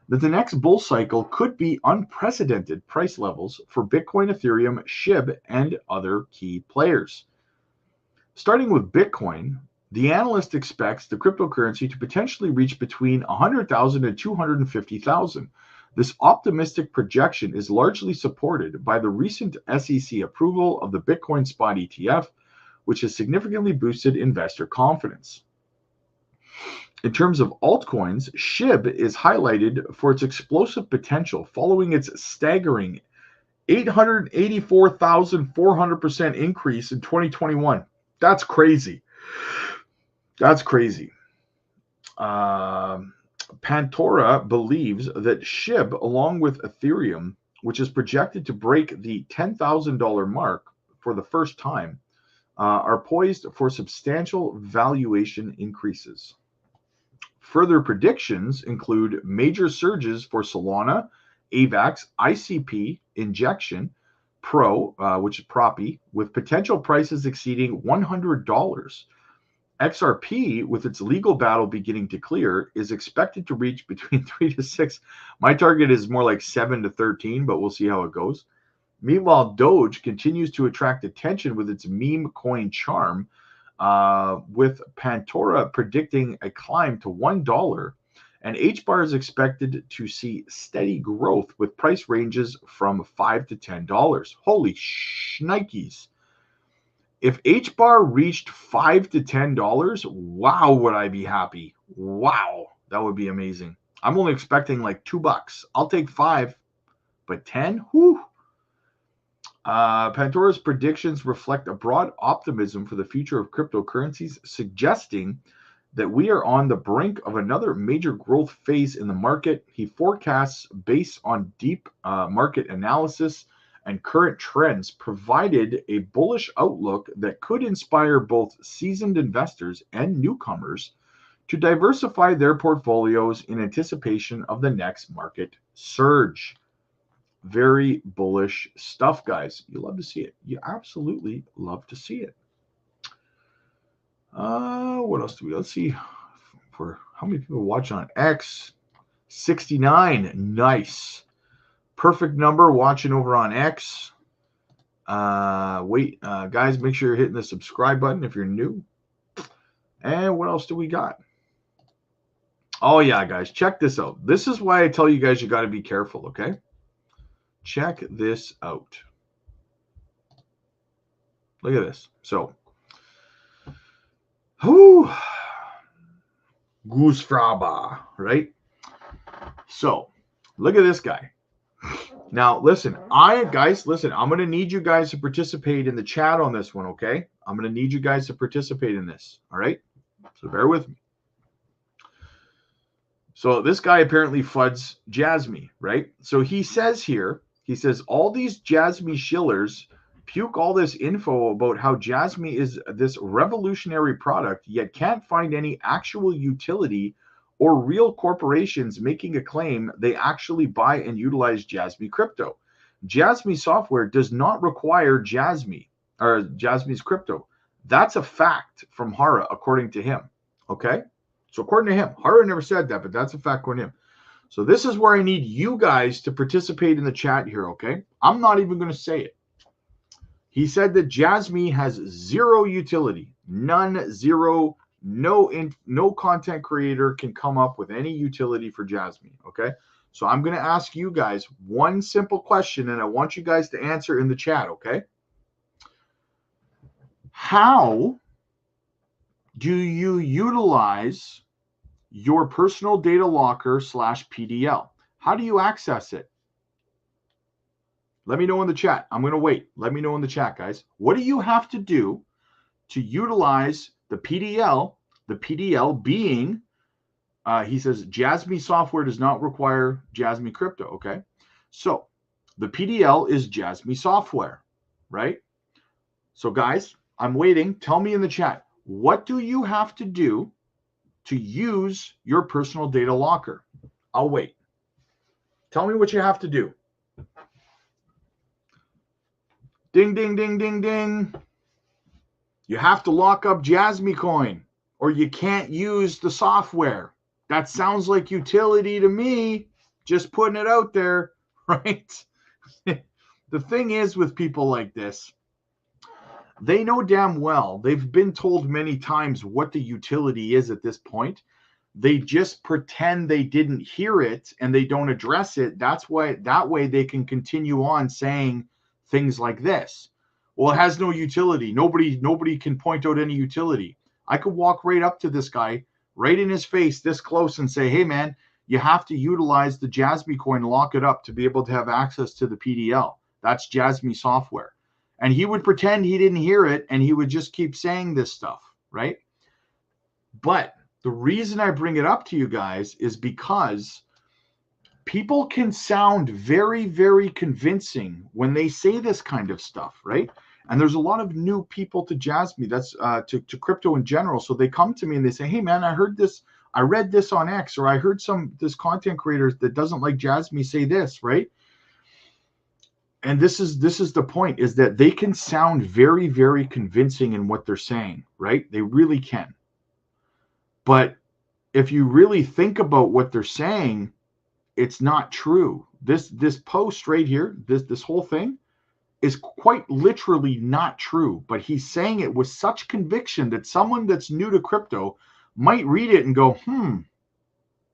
that the next bull cycle could be unprecedented price levels for Bitcoin, Ethereum, SHIB, and other key players. Starting with Bitcoin, the analyst expects the cryptocurrency to potentially reach between 100,000 and 250,000. This optimistic projection is largely supported by the recent SEC approval of the Bitcoin spot ETF, which has significantly boosted investor confidence. In terms of altcoins, SHIB is highlighted for its explosive potential following its staggering 884,400% increase in 2021. That's crazy. That's crazy. Pantora believes that SHIB, along with Ethereum, which is projected to break the $10,000 mark for the first time, are poised for substantial valuation increases. Further predictions include major surges for Solana, AVAX, ICP, Injection, Pro, which is Proppy, with potential prices exceeding $100. XRP, with its legal battle beginning to clear, is expected to reach between 3 to 6. My target is more like 7 to 13, but we'll see how it goes. Meanwhile, Doge continues to attract attention with its meme coin charm, with Pantora predicting a climb to $1, and HBAR is expected to see steady growth with price ranges from $5 to $10. Holy shnikes. If HBAR reached $5 to $10, wow, would I be happy. Wow, that would be amazing. I'm only expecting like $2. I'll take 5, but 10? Whew. Pantora's predictions reflect a broad optimism for the future of cryptocurrencies, suggesting that we are on the brink of another major growth phase in the market. He forecasts, based on deep market analysis and current trends, provided a bullish outlook that could inspire both seasoned investors and newcomers to diversify their portfolios in anticipation of the next market surge. Very bullish stuff, guys. You love to see it. You absolutely love to see it. What else do we? Let's see. For how many people watch on X? 69. Nice. Perfect number watching over on X. Guys, make sure you're hitting the subscribe button if you're new. And what else do we got? Oh, yeah, guys, check this out. This is why I tell you guys you got to be careful, okay? Check this out. Look at this. So, Goosefraba, right? So, look at this guy. Now, listen, I'm going to need you guys to participate in the chat on this one, okay? I'm going to need you guys to participate in this, all right? So bear with me. So this guy apparently FUDs Jasmy, right? So he says here, all these Jasmy shillers puke all this info about how Jasmy is this revolutionary product, yet can't find any actual utility or real corporations making a claim they actually buy and utilize Jasmy crypto. Jasmy software does not require Jasmy or Jasmy's crypto. That's a fact from Hara, according to him. Okay? So according to him, Hara never said that, but that's a fact according to him. So this is where I need you guys to participate in the chat here, okay? I'm not even going to say it. He said that Jasmy has zero utility, none, zero. No content creator can come up with any utility for Jasmy, okay? So I'm going to ask you guys one simple question, and I want you guys to answer in the chat, okay? How do you utilize your personal data locker / PDL? How do you access it? Let me know in the chat. I'm going to wait. Let me know in the chat, guys. What do you have to do to utilize the PDL? The PDL being, he says, Jasmy software does not require Jasmy crypto, okay? So the PDL is Jasmy software, right? So guys, I'm waiting. Tell me in the chat, what do you have to do to use your personal data locker? I'll wait. Tell me what you have to do. Ding, ding, ding, ding, ding. You have to lock up Jasmy coin or you can't use the software. That sounds like utility to me. Just putting it out there, right? The thing is with people like this, they know damn well, they've been told many times what the utility is at this point. They just pretend they didn't hear it and they don't address it. That's why, that way they can continue on saying things like this. Well, it has no utility. Nobody can point out any utility. I could walk right up to this guy, right in his face, this close, and say, hey, man, you have to utilize the Jasmy coin, lock it up to be able to have access to the PDL. That's Jasmy software. And he would pretend he didn't hear it, and he would just keep saying this stuff, right? But the reason I bring it up to you guys is because people can sound very, very convincing when they say this kind of stuff, right? And there's a lot of new people to Jasmy, that's to crypto in general. So they come to me and they say, hey man, I heard this, I read this on X, or I heard this content creator that doesn't like Jasmy say this, right? And this is the point, is that they can sound very, very convincing in what they're saying, right? They really can. But if you really think about what they're saying, it's not true. This post right here, this whole thing is quite literally not true, but he's saying it with such conviction that someone that's new to crypto might read it and go,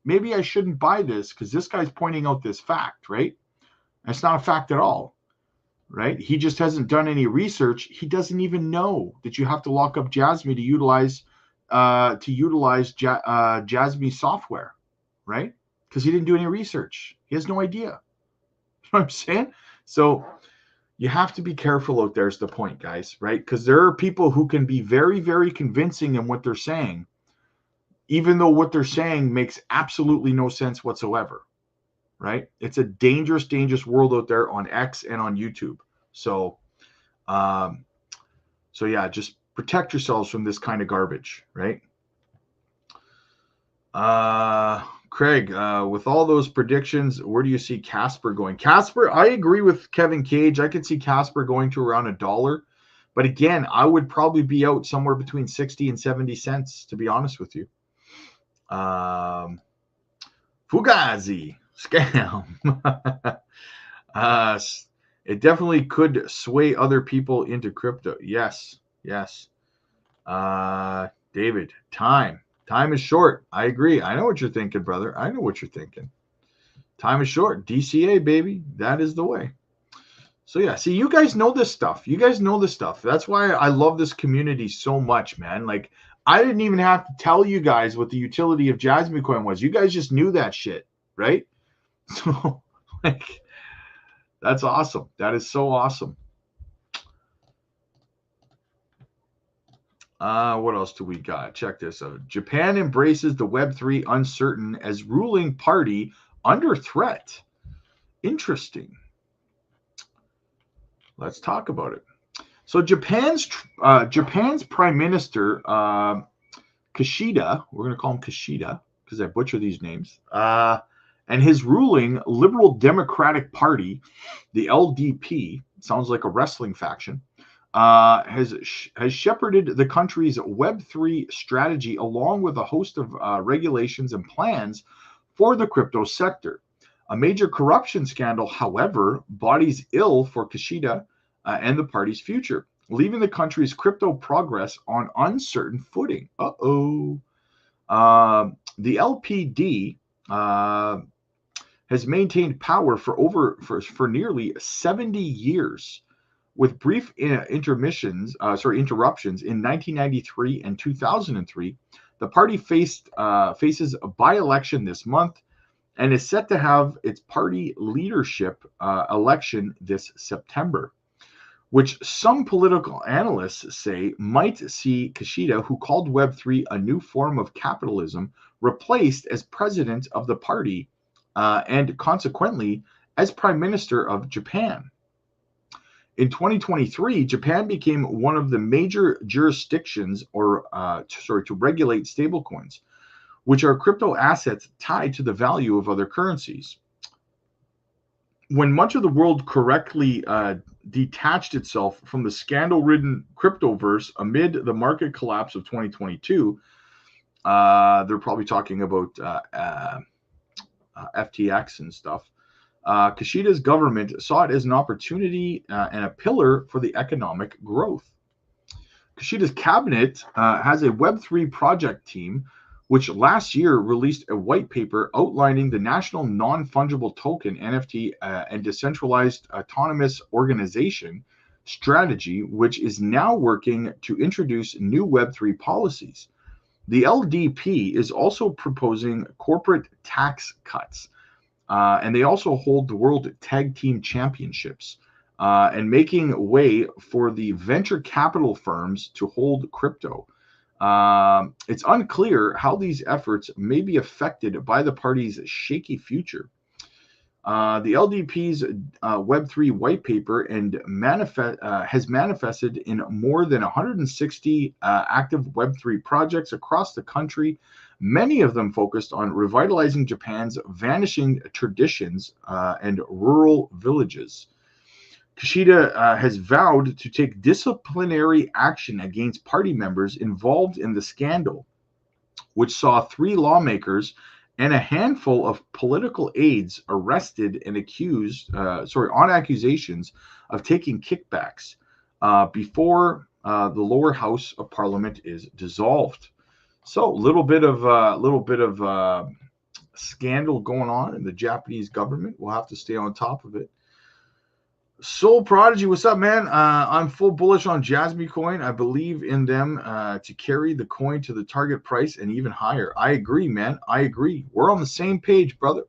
maybe I shouldn't buy this because this guy's pointing out this fact, right? That's not a fact at all, right? He just hasn't done any research. He doesn't even know that you have to lock up Jasmy to utilize Jasmy software, right? Because he didn't do any research. He has no idea. You know what I'm saying? So you have to be careful out there is the point, guys, right? Because there are people who can be very, very convincing in what they're saying, even though what they're saying makes absolutely no sense whatsoever, right? It's a dangerous, dangerous world out there on X and on YouTube. So, yeah, just protect yourselves from this kind of garbage, right? Craig, with all those predictions, where do you see KASPA going? KASPA, I agree with Kevin Cage. I could see KASPA going to around $1. But again, I would probably be out somewhere between 60 and 70 cents, to be honest with you. Fugazi, scam. It definitely could sway other people into crypto. Yes. David, time is short. I agree. I know what you're thinking, brother. I know what you're thinking. Time is short. DCA, baby. That is the way. So yeah, see, you guys know this stuff. That's why I love this community so much, man. Like, I didn't even have to tell you guys what the utility of Jasmy coin was. You guys just knew that shit, right? So, like, that's awesome. That is so awesome. What else do we got? Check this out. Japan embraces the Web3 uncertain as ruling party under threat. Interesting. Let's talk about it. So Japan's Prime Minister Kishida, we're going to call him Kishida because I butcher these names, and his ruling Liberal Democratic Party, the LDP, sounds like a wrestling faction, has shepherded the country's Web3 strategy along with a host of regulations and plans for the crypto sector. A major corruption scandal, however, bodies ill for Kishida and the party's future, leaving the country's crypto progress on uncertain footing. The LPD has maintained power for nearly 70 years. With brief interruptions in 1993 and 2003, the party faces a by-election this month and is set to have its party leadership election this September, which some political analysts say might see Kishida, who called Web3 a new form of capitalism, replaced as president of the party and consequently as Prime Minister of Japan. In 2023, Japan became one of the major jurisdictions to regulate stablecoins, which are crypto assets tied to the value of other currencies. When much of the world correctly detached itself from the scandal-ridden cryptoverse amid the market collapse of 2022, they're probably talking about FTX and stuff. Kishida's government saw it as an opportunity and a pillar for the economic growth. Kishida's cabinet has a Web3 project team, which last year released a white paper outlining the national non-fungible token NFT and decentralized autonomous organization strategy, which is now working to introduce new Web3 policies. The LDP is also proposing corporate tax cuts. And they also hold the World Tag Team Championships and making way for the venture capital firms to hold crypto. It's unclear how these efforts may be affected by the party's shaky future. The LDP's Web3 white paper has manifested in more than 160 active Web3 projects across the country, many of them focused on revitalizing Japan's vanishing traditions and rural villages. Kishida has vowed to take disciplinary action against party members involved in the scandal, which saw 3 lawmakers and a handful of political aides arrested and on accusations of taking kickbacks before the lower house of parliament is dissolved. So, little bit of scandal going on in the Japanese government. We'll have to stay on top of it. Soul Prodigy, what's up, man? I'm full bullish on Jasmy coin. I believe in them to carry the coin to the target price and even higher. I agree, man. I agree. We're on the same page, brother.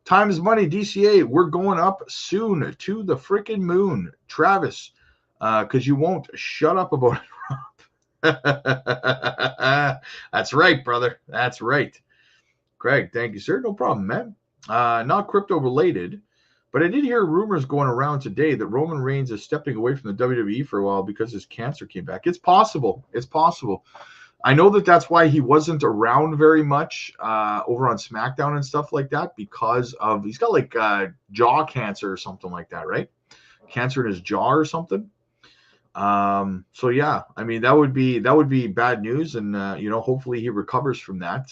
Time is money, DCA. We're going up soon to the freaking moon. Travis, because you won't shut up about it. That's right, brother. That's right. Craig, thank you, sir. No problem, man. Not crypto related. But I did hear rumors going around today that Roman Reigns is stepping away from the WWE for a while because his cancer came back. It's possible. It's possible. I know that that's why he wasn't around very much over on SmackDown and stuff like that, because of he's got like jaw cancer or something like that, right? Cancer in his jaw or something. So yeah, I mean that would be bad news, and hopefully he recovers from that,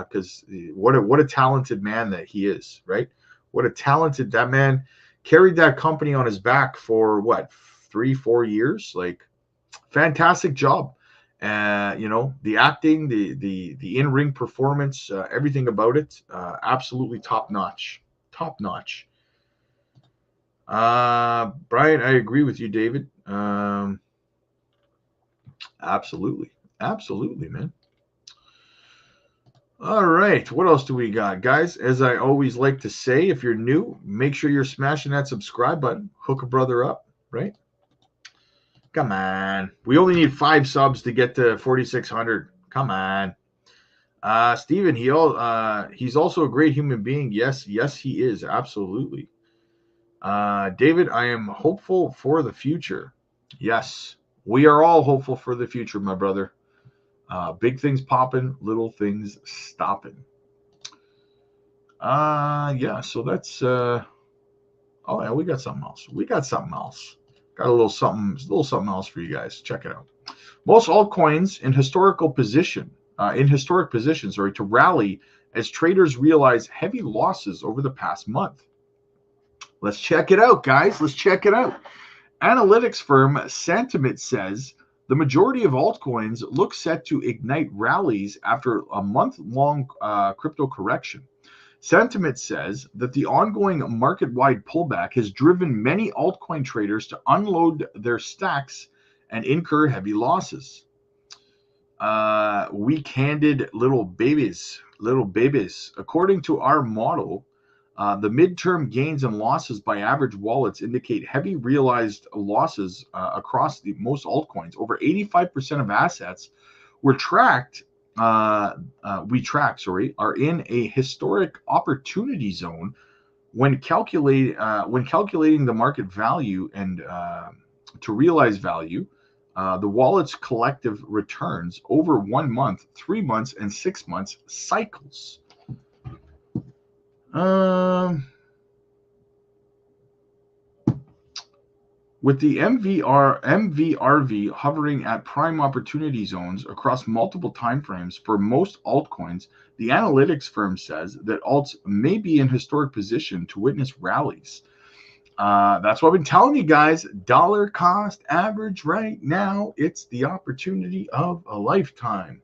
because what a talented man that he is, right? What a talented, that man carried that company on his back for what, 3-4 years? Like, fantastic job. The acting, the in-ring performance, everything about it, absolutely top notch. Top notch. Brian, I agree with you, David. Absolutely. Absolutely, man. All right, what else do we got, guys? As I always like to say, if you're new, make sure you're smashing that subscribe button. Hook a brother up, right? Come on. We only need 5 subs to get to 4,600. Come on. Steven, he's also a great human being. Yes, he is. Absolutely. David, I am hopeful for the future. Yes, we are all hopeful for the future, my brother. Big things popping, little things stopping. Yeah, so that's oh yeah, we got something else. Got a little something else for you guys. Check it out. Most altcoins in historic positions, to rally as traders realize heavy losses over the past month. Let's check it out, guys. Let's check it out. Analytics firm Sentiment says the majority of altcoins look set to ignite rallies after a month-long crypto correction. Sentiment says that the ongoing market-wide pullback has driven many altcoin traders to unload their stacks and incur heavy losses. Weak-handed little babies. According to our model, the midterm gains and losses by average wallets indicate heavy realized losses across most altcoins. Over 85% of assets are in a historic opportunity zone when calculating the market value and to realize value. The wallet's collective returns over 1 month, 3 months, and 6 months cycles. With the MVRV hovering at prime opportunity zones across multiple timeframes for most altcoins, the analytics firm says that alts may be in historic position to witness rallies. That's what I've been telling you guys. Dollar cost average right now, it's the opportunity of a lifetime.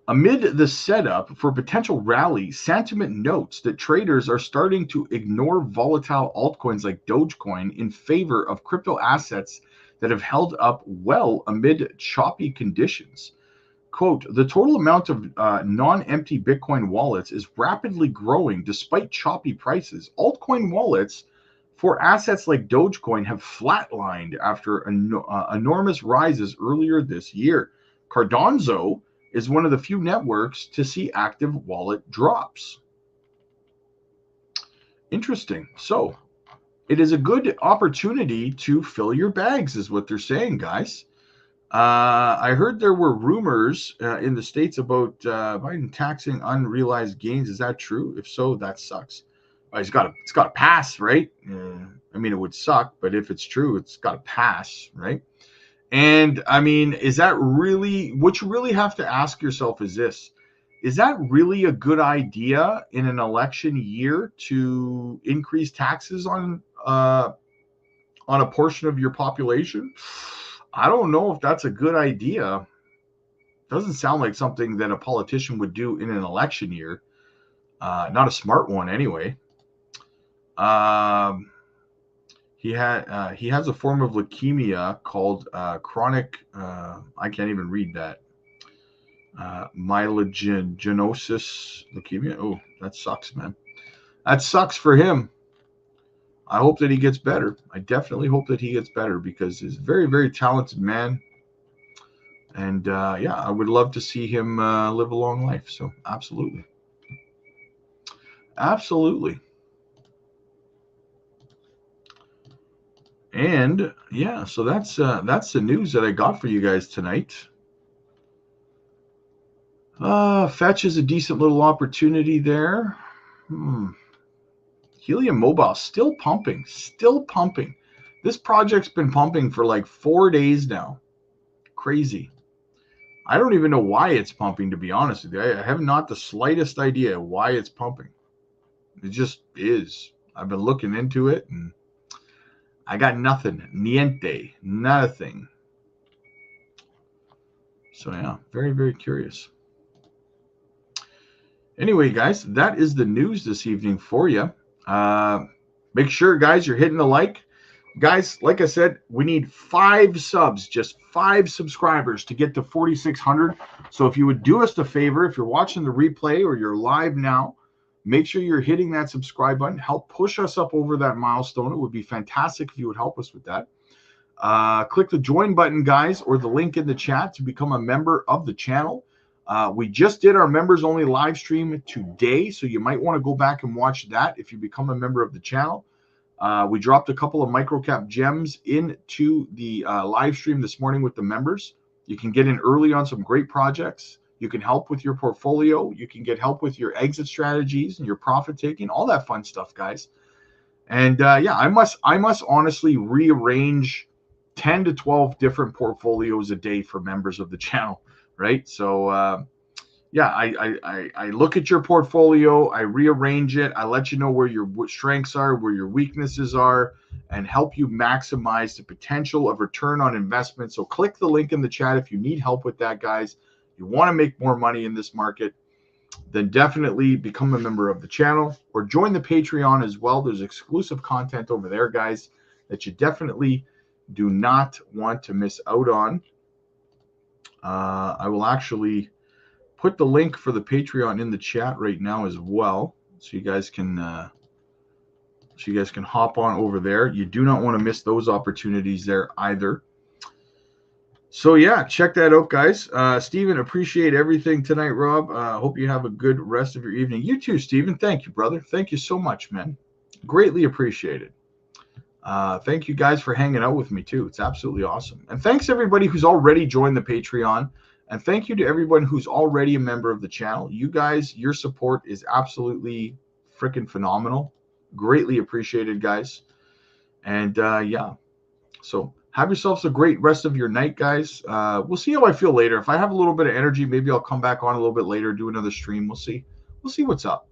Amid the setup for potential rally, Sentiment notes that traders are starting to ignore volatile altcoins like Dogecoin in favor of crypto assets that have held up well amid choppy conditions. Quote, the total amount of non-empty Bitcoin wallets is rapidly growing despite choppy prices. Altcoin wallets for assets like Dogecoin have flatlined after enormous rises earlier this year. Cardano is one of the few networks to see active wallet drops. Interesting. So it is a good opportunity to fill your bags, is what they're saying, guys. I heard there were rumors in the States about Biden taxing unrealized gains. Is that true? If so, that sucks. It's got to pass, right? I mean, it would suck, but if it's true, it's got to pass, right? And I mean, is that really what you really have to ask yourself? Is this? Is that really a good idea in an election year to increase taxes on a portion of your population? I don't know if that's a good idea. Doesn't sound like something that a politician would do in an election year. Not a smart one, anyway. He has a form of leukemia called chronic. I can't even read that. Myelogenosis leukemia. Oh, that sucks, man. That sucks for him. I hope that he gets better. I definitely hope that he gets better because he's a very, very talented man. And yeah, I would love to see him live a long life. So absolutely. Absolutely. And yeah, so that's the news that I got for you guys tonight. Fetch is a decent little opportunity there. Helium Mobile still pumping. This project's been pumping for like 4 days now. Crazy. I don't even know why it's pumping, to be honest with you. I have not the slightest idea why it's pumping. It just is. I've been looking into it and I got nothing. Niente. Nothing. So yeah, very, very curious. Anyway, guys, that is the news this evening for you. Make sure, guys, you're hitting the like. Guys, like I said, we need 5 subs, just 5 subscribers to get to 4,600. So if you would do us a favor, if you're watching the replay or you're live now, make sure you're hitting that subscribe button. Help push us up over that milestone. It would be fantastic if you would help us with that. Click the join button, guys, or the link in the chat to become a member of the channel. We just did our members only live stream today, so you might want to go back and watch that if you become a member of the channel. We dropped a couple of microcap gems into the live stream this morning with the members. You can get in early on some great projects. You can help with your portfolio. You can get help with your exit strategies and your profit taking, all that fun stuff, guys. And yeah, I must honestly rearrange 10 to 12 different portfolios a day for members of the channel, right? So yeah, I look at your portfolio, I rearrange it, I let you know where your strengths are, where your weaknesses are, and help you maximize the potential of return on investment. So click the link in the chat if you need help with that, guys. You want to make more money in this market, then definitely become a member of the channel or join the Patreon as well. There's exclusive content over there, guys, that you definitely do not want to miss out on. I will actually put the link for the Patreon in the chat right now as well, so you guys can hop on over there. You do not want to miss those opportunities there either. So yeah, check that out, guys. Steven, appreciate everything tonight, Rob. Hope you have a good rest of your evening. You too, Steven. Thank you, brother. Thank you so much, man. Greatly appreciated. Thank you guys for hanging out with me too. It's absolutely awesome. And thanks everybody who's already joined the Patreon. And thank you to everyone who's already a member of the channel. You guys, your support is absolutely freaking phenomenal. Greatly appreciated, guys. And yeah, so have yourselves a great rest of your night, guys. We'll see how I feel later. If I have a little bit of energy, maybe I'll come back on a little bit later, do another stream. We'll see. We'll see what's up.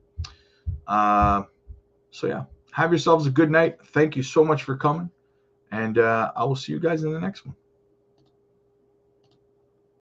So yeah, have yourselves a good night. Thank you so much for coming. And I will see you guys in the next one.